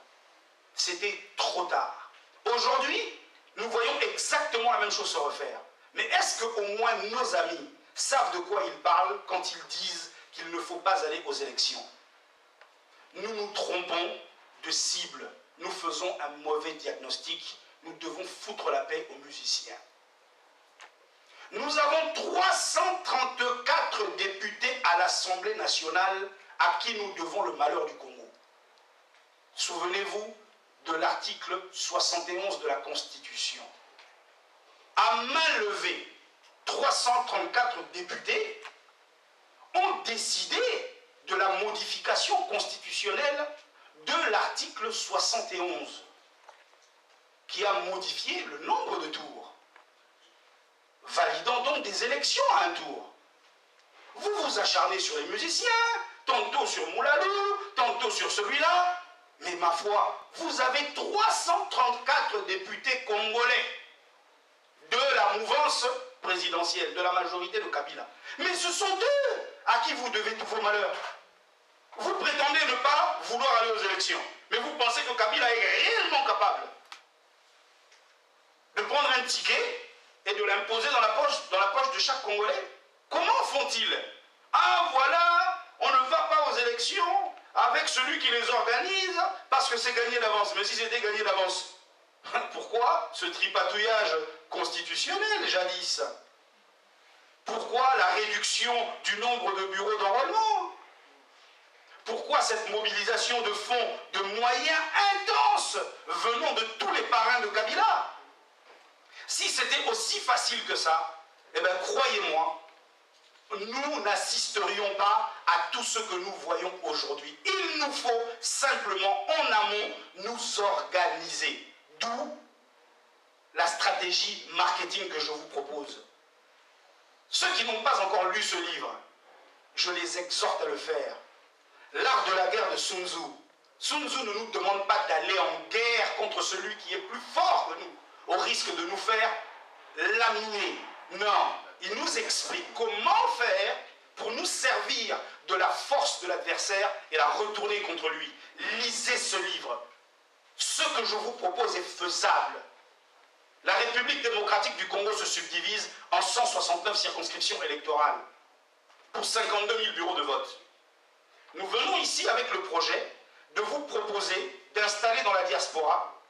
Speaker 1: C'était trop tard. Aujourd'hui, nous voyons exactement la même chose se refaire. Mais est-ce qu'au moins nos amis savent de quoi ils parlent quand ils disent qu'il ne faut pas aller aux élections? Nous nous trompons de cible. Nous faisons un mauvais diagnostic. Nous devons foutre la paix aux musiciens. Nous avons 334 députés à l'Assemblée nationale à qui nous devons le malheur du Congo. Souvenez-vous de l'article 71 de la Constitution. À main levée, 334 députés ont décidé de la modification constitutionnelle de l'article 71, qui a modifié le nombre de tours, validant donc des élections à un tour. Vous vous acharnez sur les musiciens, tantôt sur Moulalou, tantôt sur celui-là, mais ma foi, vous avez 334 députés congolais de la mouvance présidentielle, de la majorité de Kabila. Mais ce sont eux à qui vous devez tous vos malheurs. Vous prétendez ne pas vouloir aller aux élections, mais vous pensez que Kabila est réellement capable de prendre un ticket et de l'imposer dans la poche de chaque Congolais? Comment font-ils? Ah voilà, on ne va pas aux élections avec celui qui les organise parce que c'est gagné d'avance. Mais si c'était gagné d'avance, pourquoi ce tripatouillage constitutionnel jadis? Pourquoi la réduction du nombre de bureaux d'enrôlement? Pourquoi cette mobilisation de fonds, de moyens intenses venant de tous les parrains de Kabila? Si c'était aussi facile que ça, eh bien croyez-moi, nous n'assisterions pas à tout ce que nous voyons aujourd'hui. Il nous faut simplement en amont nous organiser. D'où la stratégie marketing que je vous propose. Ceux qui n'ont pas encore lu ce livre, je les exhorte à le faire. L'art de la guerre de Sun Tzu. Sun Tzu ne nous demande pas d'aller en guerre contre celui qui est plus fort que nous, au risque de nous faire laminer. Non, il nous explique comment faire pour nous servir de la force de l'adversaire et la retourner contre lui. Lisez ce livre. Ce que je vous propose est faisable. La République démocratique du Congo se subdivise en 169 circonscriptions électorales pour 52 000 bureaux de vote. Nous venons ici avec le projet de vous proposer d'installer dans la diaspora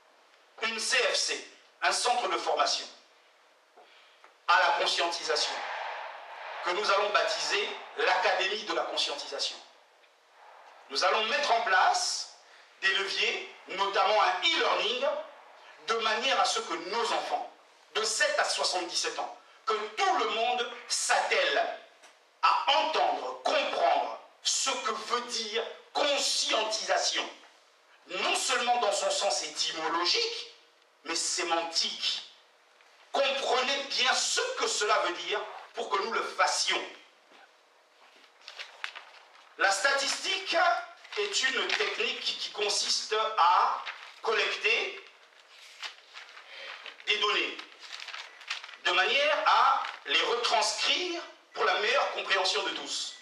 Speaker 1: une CFC, un centre de formation à la conscientisation, que nous allons baptiser l'Académie de la conscientisation. Nous allons mettre en place des leviers, notamment un e-learning, de manière à ce que nos enfants, de 7 à 77 ans, que tout le monde s'attelle à entendre, comprendre ce que veut dire conscientisation. Non seulement dans son sens étymologique, mais sémantique. Comprenez bien ce que cela veut dire pour que nous le fassions. La statistique est une technique qui consiste à collecter des données de manière à les retranscrire pour la meilleure compréhension de tous.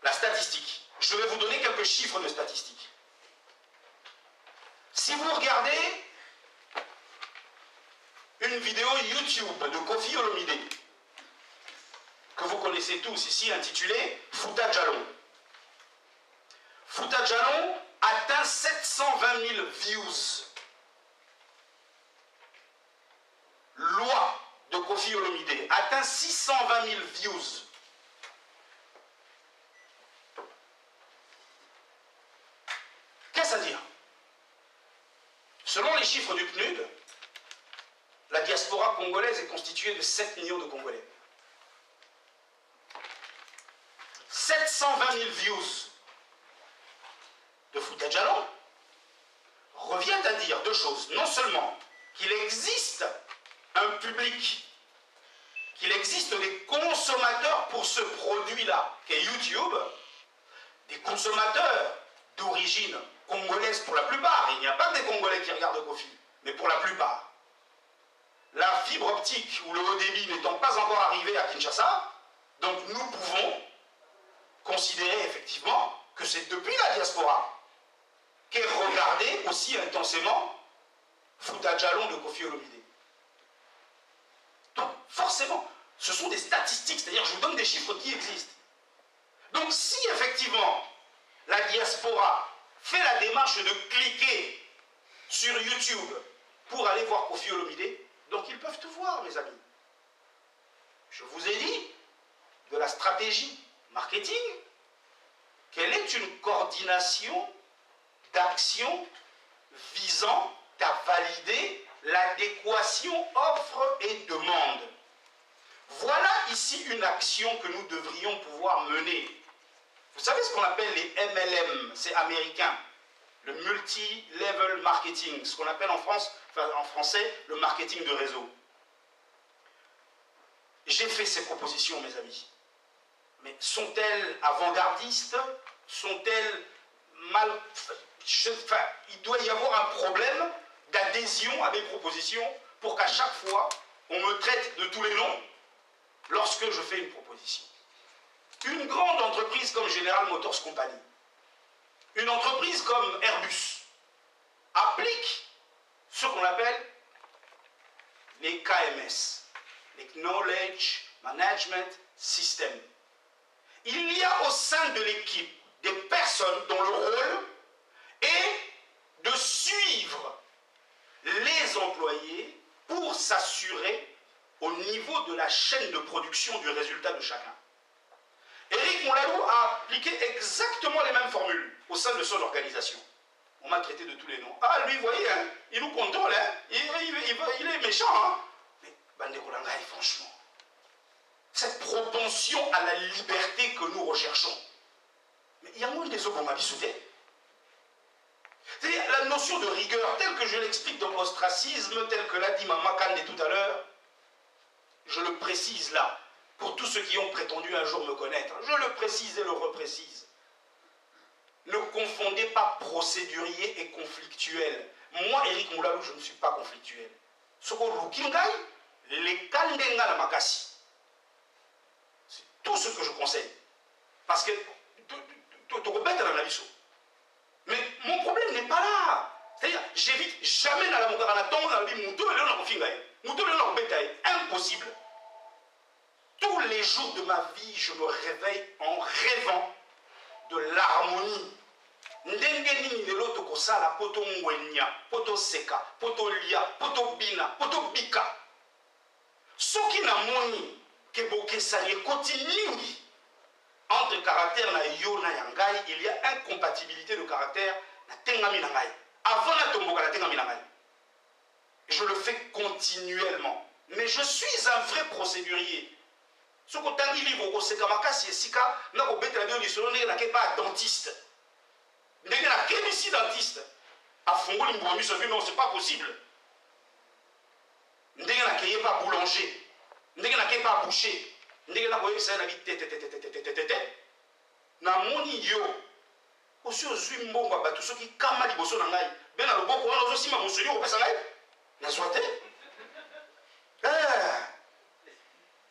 Speaker 1: La statistique. Je vais vous donner quelques chiffres de statistiques. Si vous regardez une vidéo YouTube de Kofi Olomide, que vous connaissez tous ici, intitulée Fouta Djallon. Fouta Djallon atteint 720 000 views. Loi de Kofi Olomide atteint 620 000 views. Qu'est-ce à dire? Selon les chiffres du PNUD, la diaspora congolaise est constituée de 7 millions de Congolais. 720 000 views de Fouta Djallon revient à dire deux choses. Non seulement qu'il existe un public, qu'il existe des consommateurs pour ce produit-là, qu'est YouTube, des consommateurs d'origine congolaise pour la plupart. Il n'y a pas que des Congolais qui regardent Kofi, mais pour la plupart. La fibre optique ou le haut débit n'étant pas encore arrivé à Kinshasa, donc nous pouvons considérer effectivement que c'est depuis la diaspora qu'est regardé aussi intensément Fouta Djallon de Kofi Olomide. Donc forcément, ce sont des statistiques, c'est-à-dire je vous donne des chiffres qui existent. Donc si effectivement la diaspora fait la démarche de cliquer sur YouTube pour aller voir Kofi Olomide, donc ils peuvent tout voir, mes amis. Je vous ai dit de la stratégie marketing qu'elle est une coordination d'actions visant à valider l'adéquation offre et demande. Voilà ici une action que nous devrions pouvoir mener. Vous savez ce qu'on appelle les MLM, c'est américain, le multi-level marketing, ce qu'on appelle en français le marketing de réseau. J'ai fait ces propositions, mes amis. Mais sont-elles avant-gardistes? Sont-elles mal... il doit y avoir un problème d'adhésion à mes propositions pour qu'à chaque fois, on me traite de tous les noms lorsque je fais une proposition. Une grande entreprise comme General Motors Company, une entreprise comme Airbus, applique ce qu'on appelle les KMS, les Knowledge Management System. Il y a au sein de l'équipe des personnes dont le rôle est de suivre les employés pour s'assurer au niveau de la chaîne de production du résultat de chacun. Éric Monlalou a appliqué exactement les mêmes formules au sein de son organisation. On m'a traité de tous les noms. Ah, lui, vous voyez, hein, il nous contrôle, hein, il est méchant. Hein. Mais, Bandeko Langai, franchement, cette propension à la liberté que nous recherchons, mais il y a moins des autres qu'on m'a bisouté. C'est-à-dire la notion de rigueur, telle que je l'explique dans l'ostracisme, telle que l'a dit Mama Kande tout à l'heure, je le précise là. pour tous ceux qui ont prétendu un jour me connaître, je le précise et le reprécise. Ne confondez pas procédurier et conflictuel. Moi, Eric Moulalou, je ne suis pas conflictuel. Ce qu'on roukingai, les kandenga na makasi. C'est tout ce que je conseille. Parce que tu rebêtes dans la vie. Mais mon problème n'est pas là. C'est-à-dire, j'évite jamais dans la mokaranaton, dans la vie, impossible. Tous les jours de ma vie, je me réveille en rêvant de l'harmonie. Ndenge nini lelo tokosala poto ngwenya, poto seka, poto lia, poto bina, poto bika. Soki na moni ke bokesani continue entre caractère na yo na yangai, il y a incompatibilité de caractère na tengami na ngai. Avant na tomboka na tengami na ngai. Je le fais continuellement. Mais je suis un vrai procédurier. Ce que tangi livre ko seka makasi esika na ko betela bio lisolo ndenge na ke pas dentiste. Ndenge na ke ici dentiste. Afungoli mbombi so non, c'est pas possible. Ndenge na ke pas boulanger. Ndenge na ke pas boucher. Ndenge na ko yesa na bi na moni yo. Osi ozwi mbongo bato soki kama liboso na ngai. Ben na loboko wana ozo sima mosoli ko pesa ngai. Na soite.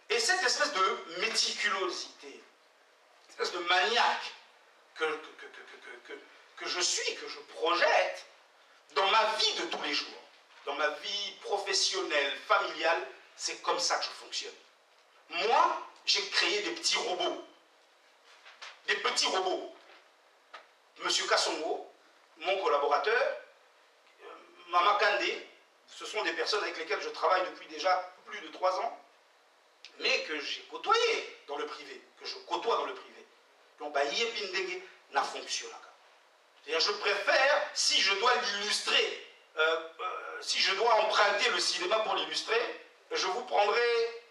Speaker 1: Et cette espèce de méticulosité, cette espèce de maniaque que je suis, que je projette dans ma vie de tous les jours, dans ma vie professionnelle, familiale, c'est comme ça que je fonctionne. Moi, j'ai créé des petits robots. Des petits robots. Monsieur Kassongo, mon collaborateur, Mama Kandé, ce sont des personnes avec lesquelles je travaille depuis déjà plus de 3 ans, mais que j'ai côtoyé dans le privé, que je côtoie dans le privé. Donc, n'a fonctionné. Je préfère, si je dois l'illustrer, si je dois emprunter le cinéma pour l'illustrer, je vous prendrai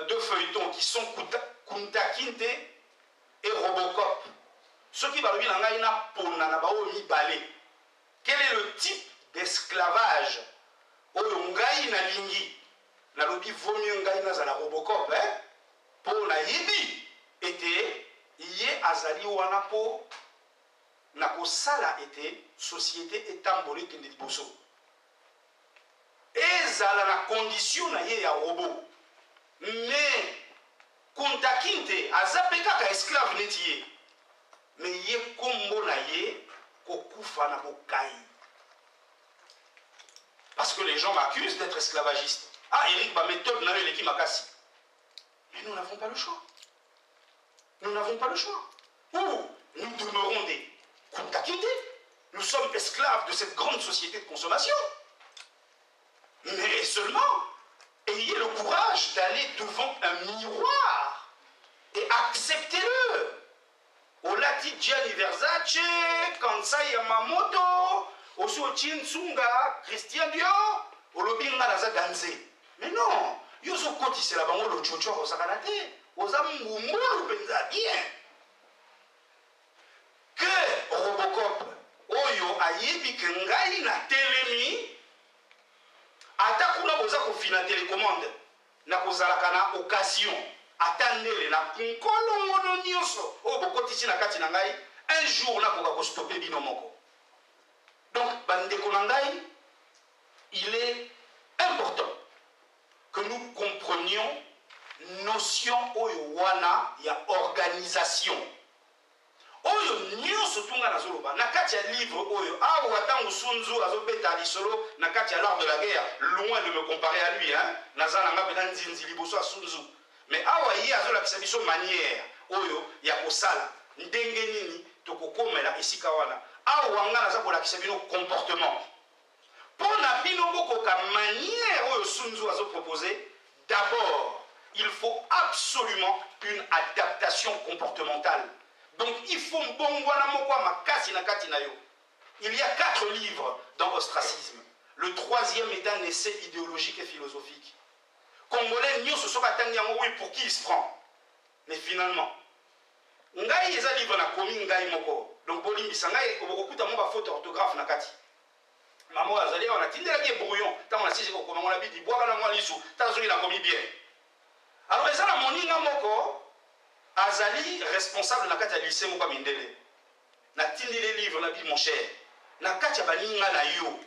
Speaker 1: 2 feuilletons qui sont Kunta Kinte et Robocop. Ceux qui va quel est le type d'esclavage au ngai na lingi na lobi vomi ngai na za Robocop pour na yibi était yé azali wana po na kosala était société etamboli kende liboso ezala na condition na ye ya robot mais Kunta Kinte azapeka ka esclave netiye mais ye kombo na ye kokufa na bokai. Parce que les gens m'accusent d'être esclavagiste. Ah, Eric, ma méthode n'a eu l'équipe Makassi. Mais nous n'avons pas le choix. Nous n'avons pas le choix. Ou nous demeurons des Kunta Kinte. Nous sommes esclaves de cette grande société de consommation. Mais seulement, ayez le courage d'aller devant un miroir et acceptez-le. Olati Gianni Versace, Kansai Yamamoto, Osochin Tsunga, Christian Dior, Olobinga Naza Danze. Mais non, Yoso Koti c'est la bango de Chocho au Sakanate, aux Amoumoulou Benza bien. Que Robocop, Oyo Ayebi Kengai na Telemi, Atakuna Boza Kofina télécommande, na Kozalakana occasion. Attendez na kunkolo ngono nyonso o bokotisi na kati na ngai un jour na koka ko stopper bino moko. Donc bandeko na ngai, il est important que nous comprenions notion oyo wana ya organisation. Oyo nyonso tunga na zoloba na kati ya livre oyo awa watango Sunzu azobeta lisolo na kati ya l'art de la guerre, loin de me comparer à lui nazana nga pena nzinzi liboso a Sunzu. Mais awa yi azolakisa biso manière oyo ya kosala ndenge nini tokokomela esika wana awa nga naza kolakisa bino comportement mpona bino bokoka manière oyo Sunzu azoproposer. D'abord il faut absolument une adaptation comportementale. Donc il faut mbongwana moko makasi na kati na yo. Il y a 4 livres dans Ostracisme. Le 3e est un essai idéologique et philosophique. Congolais, nous se oui, pour qui il se prend. Mais finalement, ngai eza livre na komi ngai moko. Donc bolimbisa ngai obokuta mo ba faute orthographe na kati. Maman azali on a tindela ki brouillon, tant on a sisi ko koma on a bidi boaka na moi lisu, tant zoki na komi bien. Alors eza na moninga moko azali responsable na kati ya lycée moko Mindele. Na tindi les livres na bi mon cher. Na kati ya baninga na yo.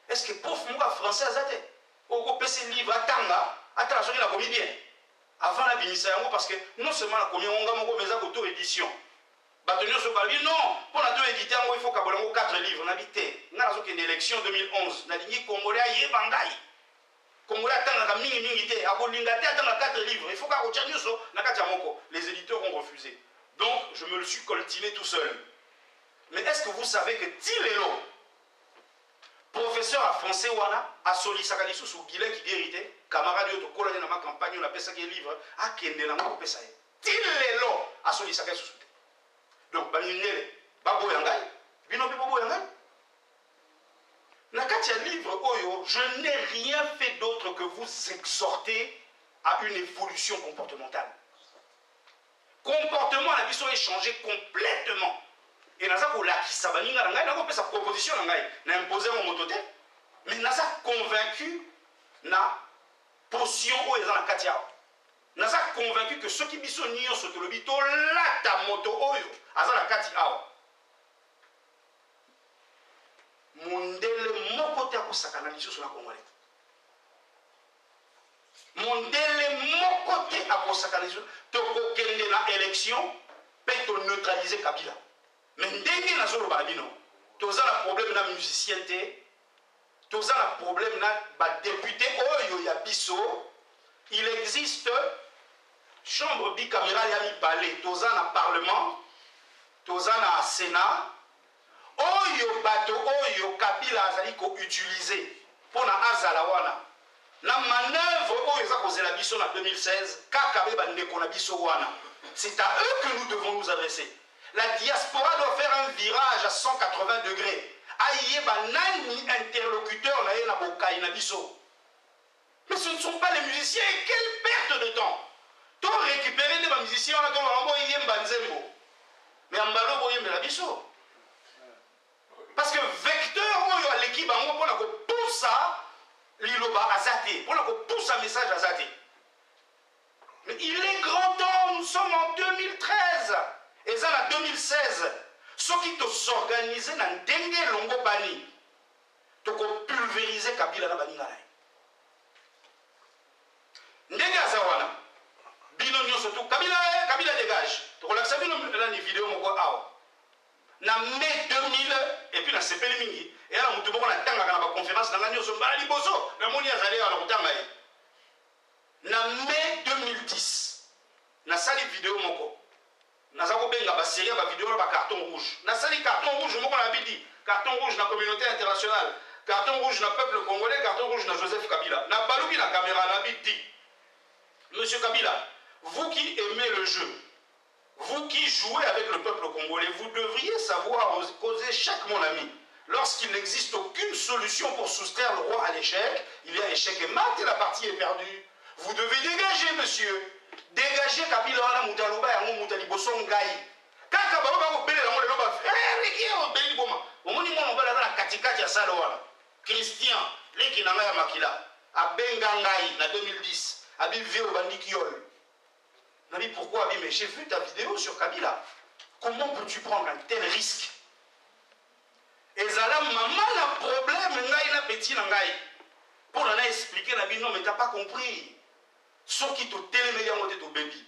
Speaker 1: Est-ce que prof moko français azate? Oko pese livre atanga, atala soki na komi bien. Avant la binisa yango parce que non seulement la komi onga moko mais za auto édition. Batonio so bali non, pour la deux éditer il faut kabolango 4 livres na bité. Na zo kende élection 2011, na lingi congolais yebangai. Congolais atanga mingi mingi te, abolinga te atanga 4 livres. Il faut ka kotia nyoso na kati ya moko. Les éditeurs ont refusé. Donc je me le suis coltiné tout seul. Mais est-ce que vous savez que Tilelo, professeur à français wana, a solisaka lisusu Guilin qui hérité, camarade yo to kolane na ma campagne on appelle ça qui livre, a kende na ko pesa ye. Tilelo a solisaka lisusu. Donc balingele, babo yangai, bino pe babo yangai. Na kati ya livre oyo, je n'ai rien fait d'autre que vous exhorter à une évolution comportementale. Comportement la biso est changé complètement. Et naza ko lakisa baninga na ngai na ko pesa proposition na ngai na imposer mon motote mais naza convaincu na potion o eza na kati yao naza convaincu que ceux qui biso nyonso tolobi to lata moto oyo aza na kati awa mondele moko te akosakana lisusu na Congolais mondele moko te akosakana lisusu tokokende na élection pe to neutraliser Kabila. Mais ndenge na zolo balabino, toza na problème na musicien te, toza na problème na ba député oyo ya biso, il existe chambre bicamérale ya mibale, toza na parlement, toza na sénat, oyo bato oyo Kabila azali ko utiliser pour na azala wana. Na manœuvre oyo eza kozela biso na 2016, kaka be bandeko na biso wana. C'est à eux que nous devons nous adresser. La diaspora doit faire un virage à 180 degrés. Aïe, banani interlocuteur na bokai na biso. Mais ce ne sont pas les musiciens. Quelle perte de temps. Tu récupérer les musiciens, on a comme mais en balo boye la biso. Parce que vecteur oyo à l'équipe on pour pousse liloba azate, pour pousse un message azate. Mais il est grand temps, nous sommes en 2013. Et ça en 2016, ceux qui s'organisent dans Dengue Longo Bani, tu peux pulvériser Kabila na Bani Ngalai. Ndenge Azawana, Bino Nyon surtout, Kabila dégage. Tu relaxes Bino dans les vidéos, mon gars, na mai 2000, et puis na Sepeli Mingi, et là, on a une conférence dans la Nyon sur Bali Boso, la Mouni Azalé à l'Otangaï. Na mai 2010, na sali vidéo, mon gars. Nazako benga ba série ba vidéo ba carton rouge. Na sali carton rouge moko na bidi. Carton rouge na communauté internationale. Carton rouge na peuple congolais, carton rouge na Joseph Kabila. Na baluki na caméra na bidi. Monsieur Kabila, vous qui aimez le jeu, vous qui jouez avec le peuple congolais, vous devriez savoir causer chaque mon ami. Lorsqu'il n'existe aucune solution pour soustraire le roi à l'échec, il y a échec et mat et la partie est perdue. Vous devez dégager, monsieur. Dégager Kabila wana mutaloba yango mutaliboso ngai. Kaka baba ba ko bele la ngole loba. Riki o beli boma. Omoni mona bala na katikati ya sala wana. Christian leki na ngai ya makila. Abenga ngai na 2010. Abi vio bandiki yol. Nabi pourquoi abi mais j'ai vu ta vidéo sur Kabila. Comment peux-tu prendre un tel risque? Ezala maman na problème ngai na petit na ngai. Pour na expliquer nabi non mais t'as pas compris. Ceux qui te télémédias ont été au baby.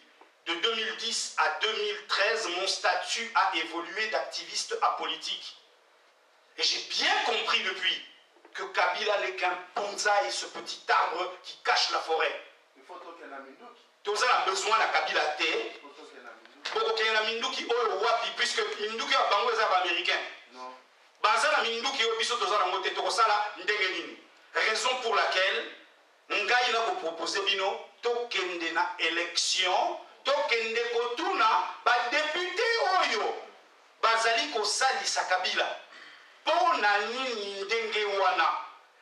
Speaker 1: De 2010 à 2013, mon statut a évolué d'activiste apolitique. Et j'ai bien compris depuis que Kabila n'est qu'un bonsaï, ce petit arbre qui cache la forêt. Tu as besoin de Kabila T. Beaucoup de Minduki au Wapi, puisque Minduki a bango les américains. Non. Bazana Minduki au biso tozana moté tokosala ndengenini. Raison pour laquelle Ngai na ko proposer bino tokende na élection, tokende kotuna ba député oyo bazali ko salisa Kabila. Pona nini ndenge wana.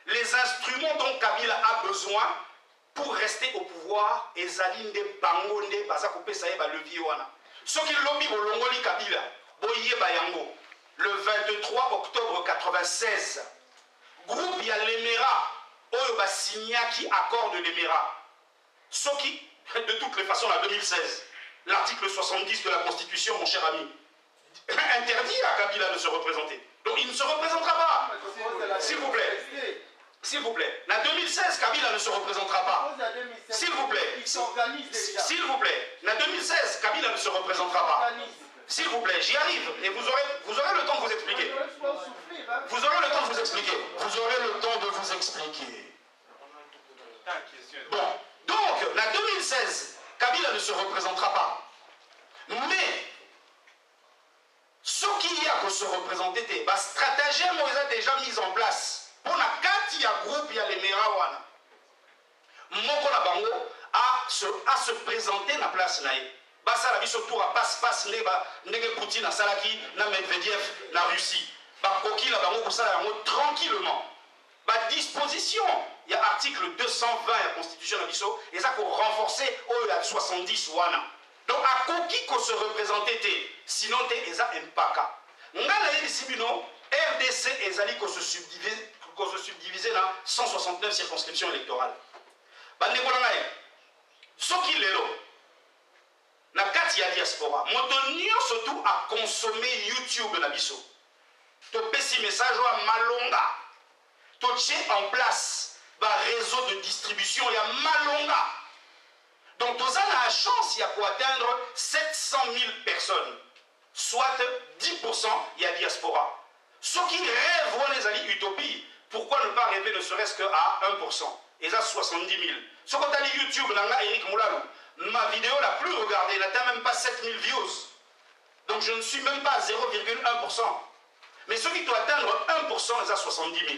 Speaker 1: Les instruments dont Kabila a besoin pour rester au pouvoir ezali nde bango nde baza ko pesa ye ba levier wana. Soki lobby bolongoli Kabila, boye bayango. Le 23 octobre 96, groupe ya l'Emera oyo ba signa qui accorde l'Emera. Soki De toutes les façons, en 2016, l'article 70 de la Constitution, mon cher ami, interdit à Kabila de se représenter. Donc il ne se représentera pas. S'il vous plaît. S'il vous plaît. En 2016, Kabila ne se représentera pas. S'il vous plaît. S'il vous plaît. En 2016, Kabila ne se représentera pas. S'il vous plaît, j'y arrive. Et vous aurez le temps de vous expliquer. Vous aurez le temps de vous expliquer.
Speaker 3: Vous aurez le temps de vous expliquer.
Speaker 1: Bon. Donc, en 2016, Kabila ne se représentera pas. Mais, ce qu'il y a que se représenter, la stratégie est déjà mise en place. Pour la carte, il y a groupe, il y a les Merawana. Moko na bango à se présenter dans la place. Ça la vie surtout à passe ndenge Poutine à Salaki, na Medvedev, na Russie. Koki la bango ça tranquillement. Disposition, il y a article 220 de la Constitution de Bisso, et ça pour renforcer au 70 wana. Donc à Koki qu'on se représentait, sinon t'es eza impaka. Ngala yedi sibino RDC ezali qu'on se subdivise dans 169 circonscriptions électorales. Bandeko ngai, soki lelo na kati ya diaspora, moto surtout à consommer YouTube na biso. To pesi message wa malonga. To tient en place un réseau de distribution, il y a malonga. Donc tout ça a la chance, il y a pour atteindre 700 000 personnes, soit 10% il y a diaspora. Ceux qui rêvent les alliés utopie, pourquoi ne pas rêver ne serait-ce qu'à 1%? Et ça 70 000. Ce qu'on a dit YouTube, Eric Moulalou, ma vidéo la plus regardée n'atteint même pas 7000 views. Donc je ne suis même pas à 0,1%. Mais ceux qui doivent atteindre 1%, ils ont 70 000.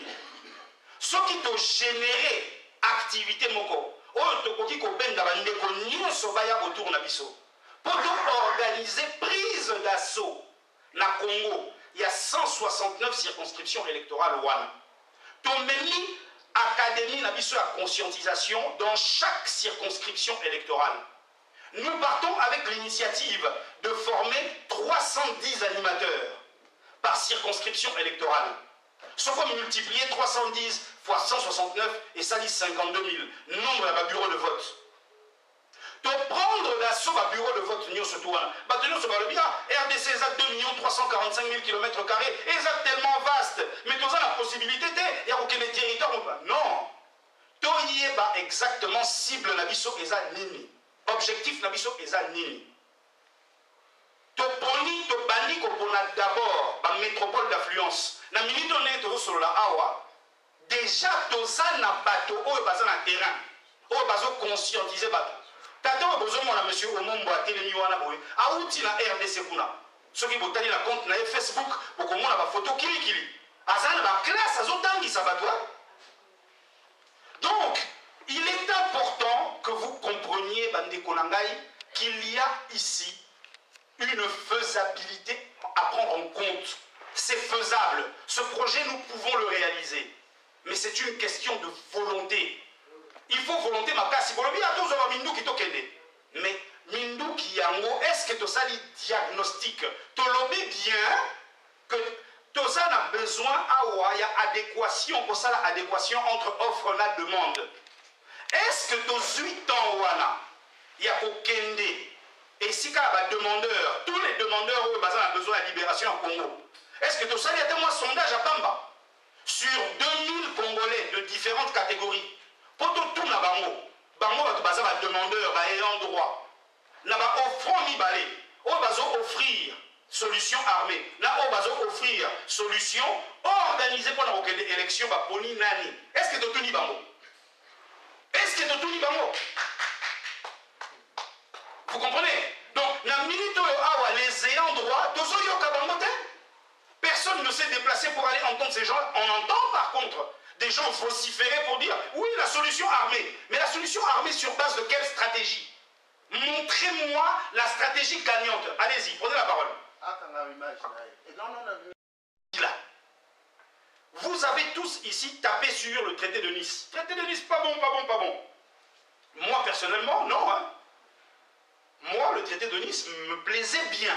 Speaker 1: Ceux qui doivent générer activité moko, autour de biso, pour organiser prise d'assaut, na Congo, il y a 169 circonscriptions électorales. Tomeni Académie na biso à conscientisation dans chaque circonscription électorale. Nous partons avec l'initiative de former 310 animateurs par circonscription électorale. Ce qu'on multiplier 310 fois 169 et ça dit 52 000. Nombre à bureau de vote. De prendre d'assaut à bureau de vote, nous surtout, RDC est à 2 345 000 km², et c'est tellement vaste. Mais tout ça, la possibilité, il y a aucun territoire. Non. Toye exactement cible Nabiso Eza Nini. Objectif Nabiso Eza Nini. Toponi, Tobani, Kopona d'abord, la métropole d'affluence. Na minute on est sur la Awa. Déjà, Toza na bateau, au bazar na terrain. Au bazar conscientiser bateau. Tata besoin moi monsieur Omombo a télé wana boy. Auti na RDC kuna. Ceux qui botali la compte na Facebook pour qu'on a ba photo kili. Azana ba classe azotangi sabatwa. Donc, il est important que vous compreniez Bande Konangai qu'il y a ici une faisabilité à prendre en compte. C'est faisable. Ce projet, nous pouvons le réaliser. Mais c'est une question de volonté. Il faut volonté, ma casse. Mais Mindou Kiyango, est-ce que tout ça est diagnostic? Tu l'obé bien que tout ça a besoin il y a adéquation, pour ça l'adéquation entre offre et la demande. Est-ce que tous 8 ans, il y a aucun et si il y a des demandeurs, tous les demandeurs ont besoin de libération au Congo. Est-ce que tout ça, il y a un sondage à Pamba sur 2000 Congolais de différentes catégories. Pour tout le monde, Bango a des demandeurs, ayant droit. N'a pas offrant mi balé. On va offrir solution armée. Là, on va offrir solution organisée pour l'élection pour Nani. Est-ce que tout le monde? Est-ce que tout le monde? Vous comprenez? Donc, la minute où les ayants droit, personne ne s'est déplacé pour aller entendre ces gens. On entend par contre des gens vociférer pour dire oui, la solution armée. Mais la solution armée sur base de quelle stratégie? Montrez-moi la stratégie gagnante. Allez-y, prenez la parole. Vous avez tous ici tapé sur le traité de Nice. Traité de Nice, pas bon, pas bon, pas bon. Moi, personnellement, non. Moi, le traité de Nice me plaisait bien.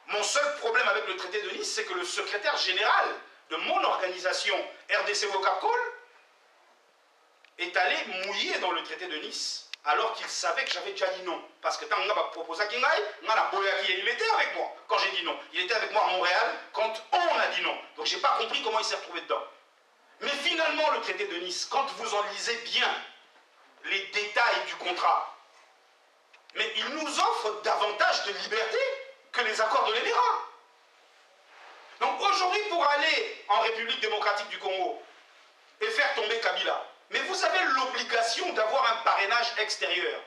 Speaker 1: Mon seul problème avec le traité de Nice, c'est que le secrétaire général de mon organisation, RDC Wokapkol, est allé mouiller dans le traité de Nice alors qu'il savait que j'avais déjà dit non. Parce que tant qu'on m'a proposé qu'il il était avec moi quand j'ai dit non. Il était avec moi à Montréal quand on a dit non. Donc je n'ai pas compris comment il s'est retrouvé dedans. Mais finalement, le traité de Nice, quand vous en lisez bien les détails du contrat, mais il nous offre davantage de liberté que les accords de l'Émirat. Donc aujourd'hui, pour aller en République démocratique du Congo et faire tomber Kabila, mais vous avez l'obligation d'avoir un parrainage extérieur.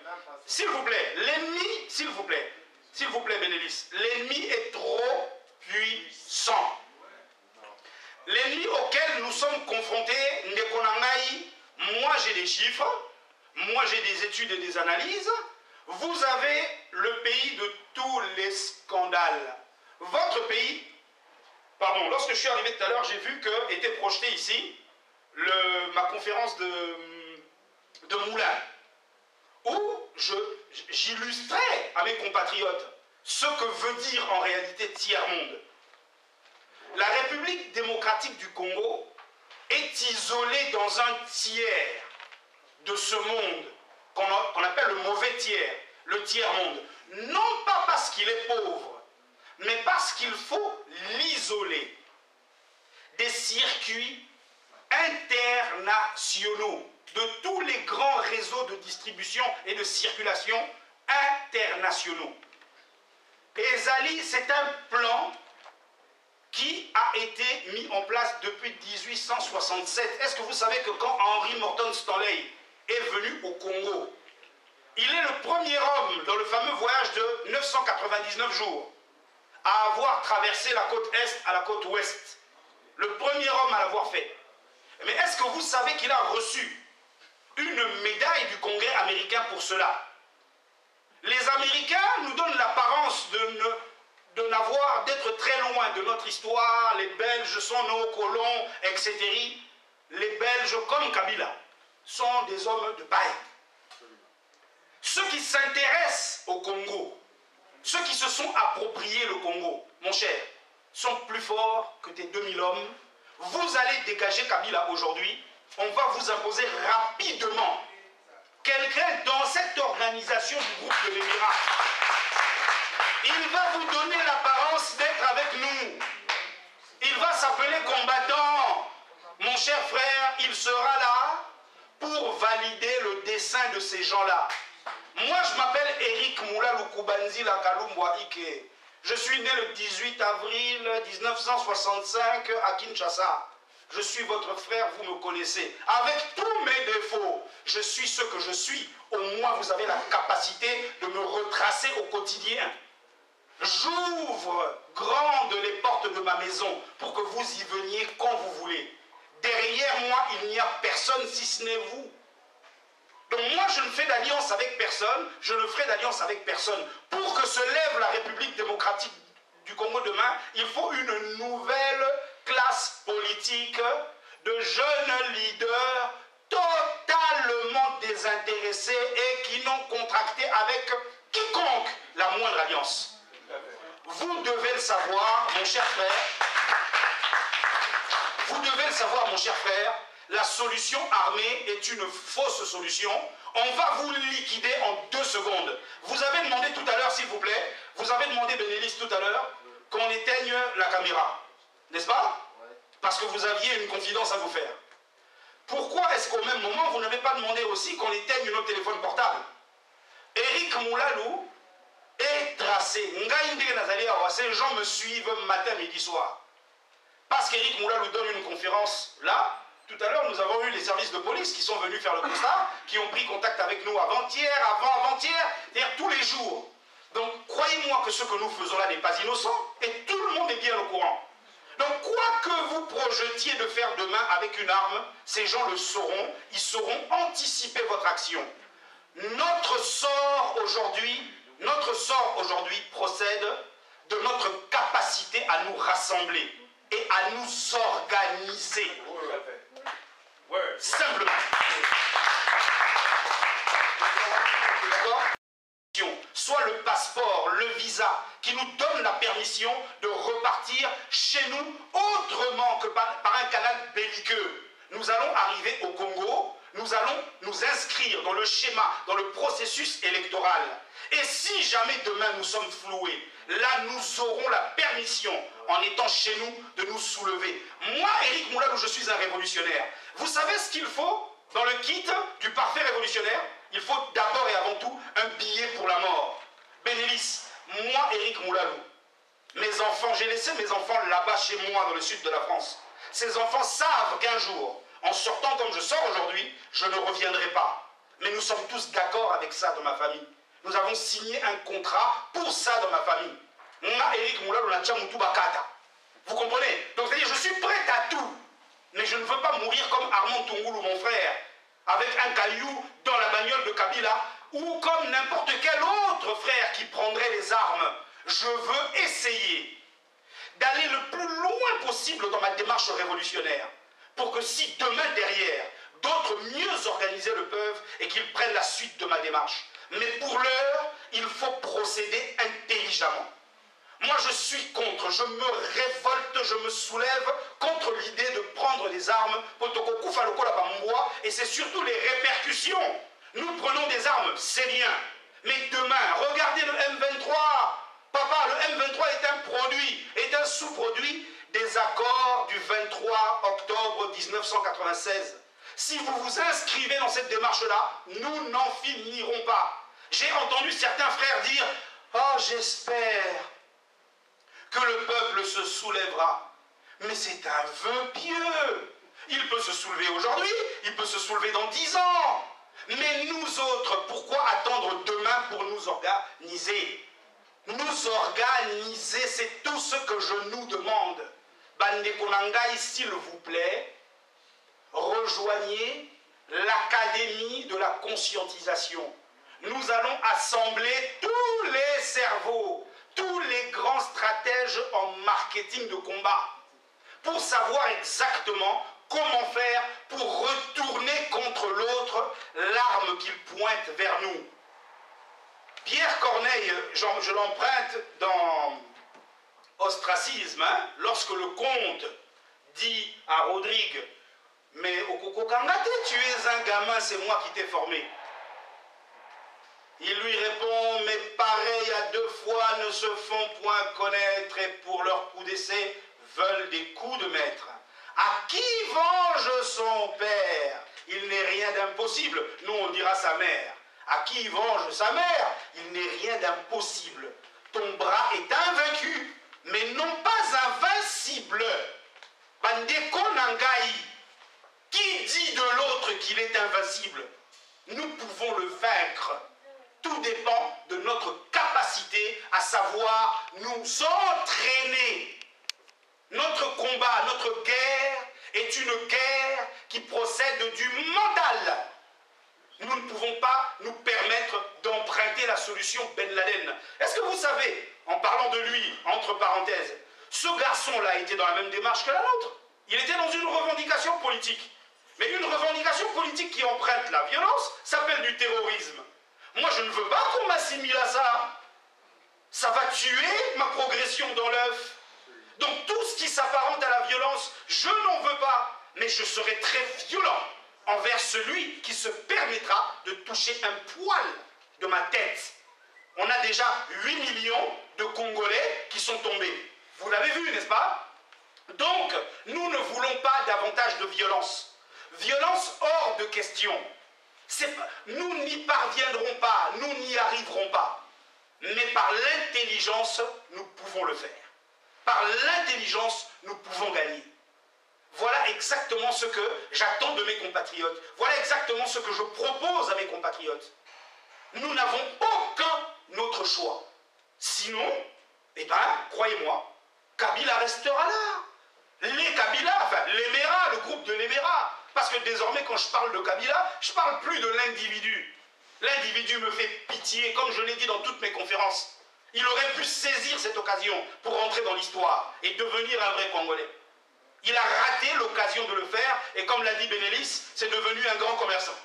Speaker 1: S'il vous plaît, l'ennemi, s'il vous plaît, Bénélis, l'ennemi est trop puissant. L'ennemi auquel nous sommes confrontés, Ndekonangaï, moi j'ai des chiffres, moi j'ai des études et des analyses, vous avez le pays de tous les scandales. Votre pays, pardon, lorsque je suis arrivé tout à l'heure, j'ai vu que était projeté ici ma conférence de Moulin, où j'illustrais à mes compatriotes ce que veut dire en réalité tiers-monde. La République démocratique du Congo est isolée dans un tiers de ce monde qu'on appelle le mauvais tiers, le tiers-monde. Non pas parce qu'il est pauvre, mais parce qu'il faut l'isoler des circuits internationaux, de tous les grands réseaux de distribution et de circulation internationaux. Et Zali, c'est un plan qui a été mis en place depuis 1867. Est-ce que vous savez que quand Henry Morton Stanley est venu au Congo, il est le premier homme dans le fameux voyage de 999 jours à avoir traversé la côte Est à la côte Ouest. Le premier homme à l'avoir fait. Mais est-ce que vous savez qu'il a reçu une médaille du Congrès américain pour cela? Les Américains nous donnent l'apparence d'être très loin de notre histoire. Les Belges sont nos colons, etc. Les Belges, comme Kabila, sont des hommes de paille. Ceux qui s'intéressent au Congo, ceux qui se sont appropriés le Congo, mon cher, sont plus forts que tes 2000 hommes. Vous allez dégager Kabila aujourd'hui. On va vous imposer rapidement quelqu'un dans cette organisation du groupe de l'Émirat. Il va vous donner l'apparence d'être avec nous. Il va s'appeler combattant. Mon cher frère, il sera là pour valider le dessein de ces gens-là. Moi, je m'appelle Eric Moula Lukubanzi Lakalumbwa Ike. Je suis né le 18 avril 1965 à Kinshasa. Je suis votre frère, vous me connaissez. Avec tous mes défauts, je suis ce que je suis. Au moins, vous avez la capacité de me retracer au quotidien. J'ouvre grandes les portes de ma maison pour que vous y veniez quand vous voulez. Derrière moi, il n'y a personne si ce n'est vous. Donc moi, je ne fais d'alliance avec personne, je ne ferai d'alliance avec personne. Pour que se lève la République démocratique du Congo demain, il faut une nouvelle classe politique de jeunes leaders totalement désintéressés et qui n'ont contracté avec quiconque la moindre alliance. Vous devez le savoir, mon cher frère. Vous devez le savoir, mon cher frère. La solution armée est une fausse solution. On va vous liquider en 2 secondes. Vous avez demandé tout à l'heure, s'il vous plaît, vous avez demandé, Bénélis, tout à l'heure, qu'on éteigne la caméra. N'est-ce pas? Parce que vous aviez une confidence à vous faire. Pourquoi est-ce qu'au même moment, vous n'avez pas demandé aussi qu'on éteigne nos téléphones portables? Eric Moulalou est tracé. Ces gens me suivent matin, midi, soir. Parce qu'Eric Moulalou donne une conférence là. Tout à l'heure, nous avons eu les services de police qui sont venus faire le constat, qui ont pris contact avec nous avant-hier, avant-avant-hier, c'est-à-dire tous les jours. Donc, croyez-moi que ce que nous faisons là n'est pas innocent, et tout le monde est bien au courant. Donc, quoi que vous projetiez de faire demain avec une arme, ces gens le sauront, ils sauront anticiper votre action. Notre sort aujourd'hui procède de notre capacité à nous rassembler et à nous organiser. Simplement. D'accord? Soit le passeport, le visa, qui nous donne la permission de repartir chez nous autrement que par un canal belliqueux. nous allons arriver au Congo, nous allons nous inscrire dans le schéma, dans le processus électoral. Et si jamais demain nous sommes floués, là nous aurons la permission, en étant chez nous, de nous soulever. Moi, Éric Moulalou, je suis un révolutionnaire. Vous savez ce qu'il faut dans le kit du parfait révolutionnaire? Il faut d'abord et avant tout un billet pour la mort. Bénélis, moi, Éric Moulalou, mes enfants, j'ai laissé mes enfants là-bas chez moi, dans le sud de la France. Ces enfants savent qu'un jour, en sortant comme je sors aujourd'hui, je ne reviendrai pas. Mais nous sommes tous d'accord avec ça dans ma famille. Nous avons signé un contrat pour ça dans ma famille. Moi, Éric Moulalou, vous comprenez? Donc, c'est-à-dire, je suis prêt à tout. Mais je ne veux pas mourir comme Armand Tungoulou, mon frère, avec un caillou dans la bagnole de Kabila, ou comme n'importe quel autre frère qui prendrait les armes. Je veux essayer d'aller le plus loin possible dans ma démarche révolutionnaire, pour que si demain derrière, d'autres mieux organisés le peuvent et qu'ils prennent la suite de ma démarche. Mais pour l'heure, il faut procéder intelligemment. Moi, je suis contre, je me révolte, je me soulève contre l'idée de prendre des armes, et c'est surtout les répercussions. Nous prenons des armes, c'est bien, mais demain, regardez le M23. Papa, le M23 est un produit, est un sous-produit des accords du 23 octobre 1996. Si vous vous inscrivez dans cette démarche-là, nous n'en finirons pas. J'ai entendu certains frères dire « Oh, j'espère que le peuple se soulèvera. » Mais c'est un vœu pieux. Il peut se soulever aujourd'hui, il peut se soulever dans 10 ans. Mais nous autres, pourquoi attendre demain pour nous organiser? Nous organiser, c'est tout ce que je nous demande. Bandeko Nangai, s'il vous plaît, rejoignez l'Académie de la conscientisation. Nous allons assembler tous les cerveaux, tous les grands stratèges en marketing de combat, pour savoir exactement comment faire pour retourner contre l'autre l'arme qu'il pointe vers nous. Pierre Corneille, je l'emprunte dans Ostracisme, hein, lorsque le comte dit à Rodrigue « Mais Okoko Kangate, tu es un gamin, c'est moi qui t'ai formé. » Il lui répond « Mais pareils à deux fois ne se font point connaître et pour leur coup d'essai veulent des coups de maître. À qui venge son père? Il n'est rien d'impossible. » Nous, on dira sa mère. À qui venge sa mère? Il n'est rien d'impossible. Ton bras est invaincu, mais non pas invincible. Bandeko Nangai, qui dit de l'autre qu'il est invincible? Nous pouvons le vaincre. Tout dépend de notre capacité à savoir nous entraîner. Notre combat, notre guerre est une guerre qui procède du mental. Nous ne pouvons pas nous permettre d'emprunter la solution Ben Laden. Est-ce que vous savez, en parlant de lui, entre parenthèses, ce garçon-là était dans la même démarche que la nôtre. Il était dans une revendication politique. Mais une revendication politique qui emprunte la violence s'appelle du terrorisme. Moi, je ne veux pas qu'on m'assimile à ça. Ça va tuer ma progression dans l'œuf. Donc tout ce qui s'apparente à la violence, je n'en veux pas. Mais je serai très violent envers celui qui se permettra de toucher un poil de ma tête. On a déjà 8 millions de Congolais qui sont tombés. Vous l'avez vu, n'est-ce pas? Donc, nous ne voulons pas davantage de violence. Violence hors de question. Nous n'y parviendrons pas, nous n'y arriverons pas. Mais par l'intelligence, nous pouvons le faire. Par l'intelligence, nous pouvons gagner. Voilà exactement ce que j'attends de mes compatriotes. Voilà exactement ce que je propose à mes compatriotes. Nous n'avons aucun autre choix. Sinon, eh bien, croyez-moi, Kabila restera là. Les Kabila, enfin, l'Emera, le groupe de l'Emera. Parce que désormais, quand je parle de Kabila, je ne parle plus de l'individu. L'individu me fait pitié, comme je l'ai dit dans toutes mes conférences. Il aurait pu saisir cette occasion pour rentrer dans l'histoire et devenir un vrai Congolais. Il a raté l'occasion de le faire, et comme l'a dit Bénélis, c'est devenu un grand commerçant.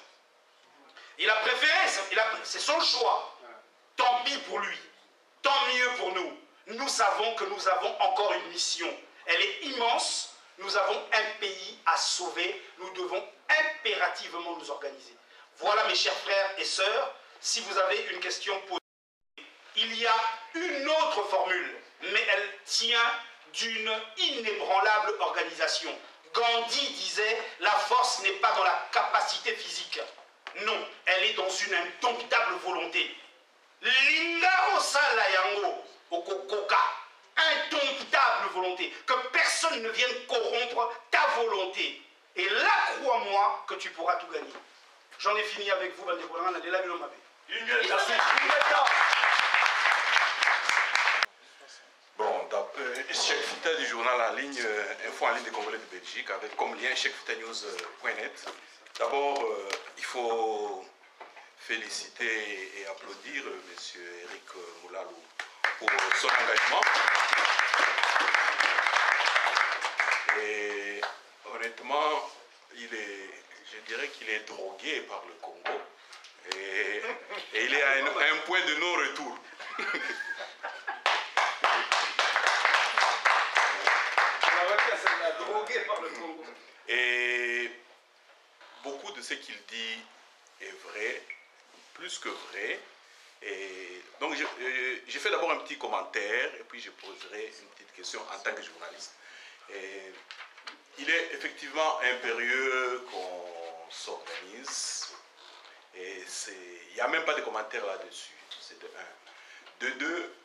Speaker 1: Il a préféré, c'est son choix. Tant pis pour lui, tant mieux pour nous. Nous savons que nous avons encore une mission. Elle est immense, Nous avons un pays à sauver. Nous devons impérativement nous organiser. Voilà, mes chers frères et sœurs, si vous avez une question posée. Il y a une autre formule, mais elle tient d'une inébranlable organisation. Gandhi disait, la force n'est pas dans la capacité physique. Non, elle est dans une indomptable volonté. Linga osala yango okokoka. Indomptable volonté. Que personne ne vienne corrompre ta volonté. Et là, crois-moi que tu pourras tout gagner. J'en ai fini avec vous, Bandekolanga, Nadela Bilomabe.
Speaker 4: Bon, Cheikh Fouta du journal en ligne, Info en ligne des Congolais de Belgique, avec comme lien cheikhfoutanews.net. D'abord, il faut féliciter et applaudir M. Eric Moulalou pour son engagement. Et honnêtement, je dirais qu'il est drogué par le Congo. Et il est à un point de non-retour. Et beaucoup de ce qu'il dit est vrai, plus que vrai. Et donc j'ai fait d'abord un petit commentaire et puis je poserai une petite question en tant que journaliste. Et il est effectivement impérieux qu'on s'organise. Et il n'y a même pas de commentaire là-dessus. C'est de un. De deux.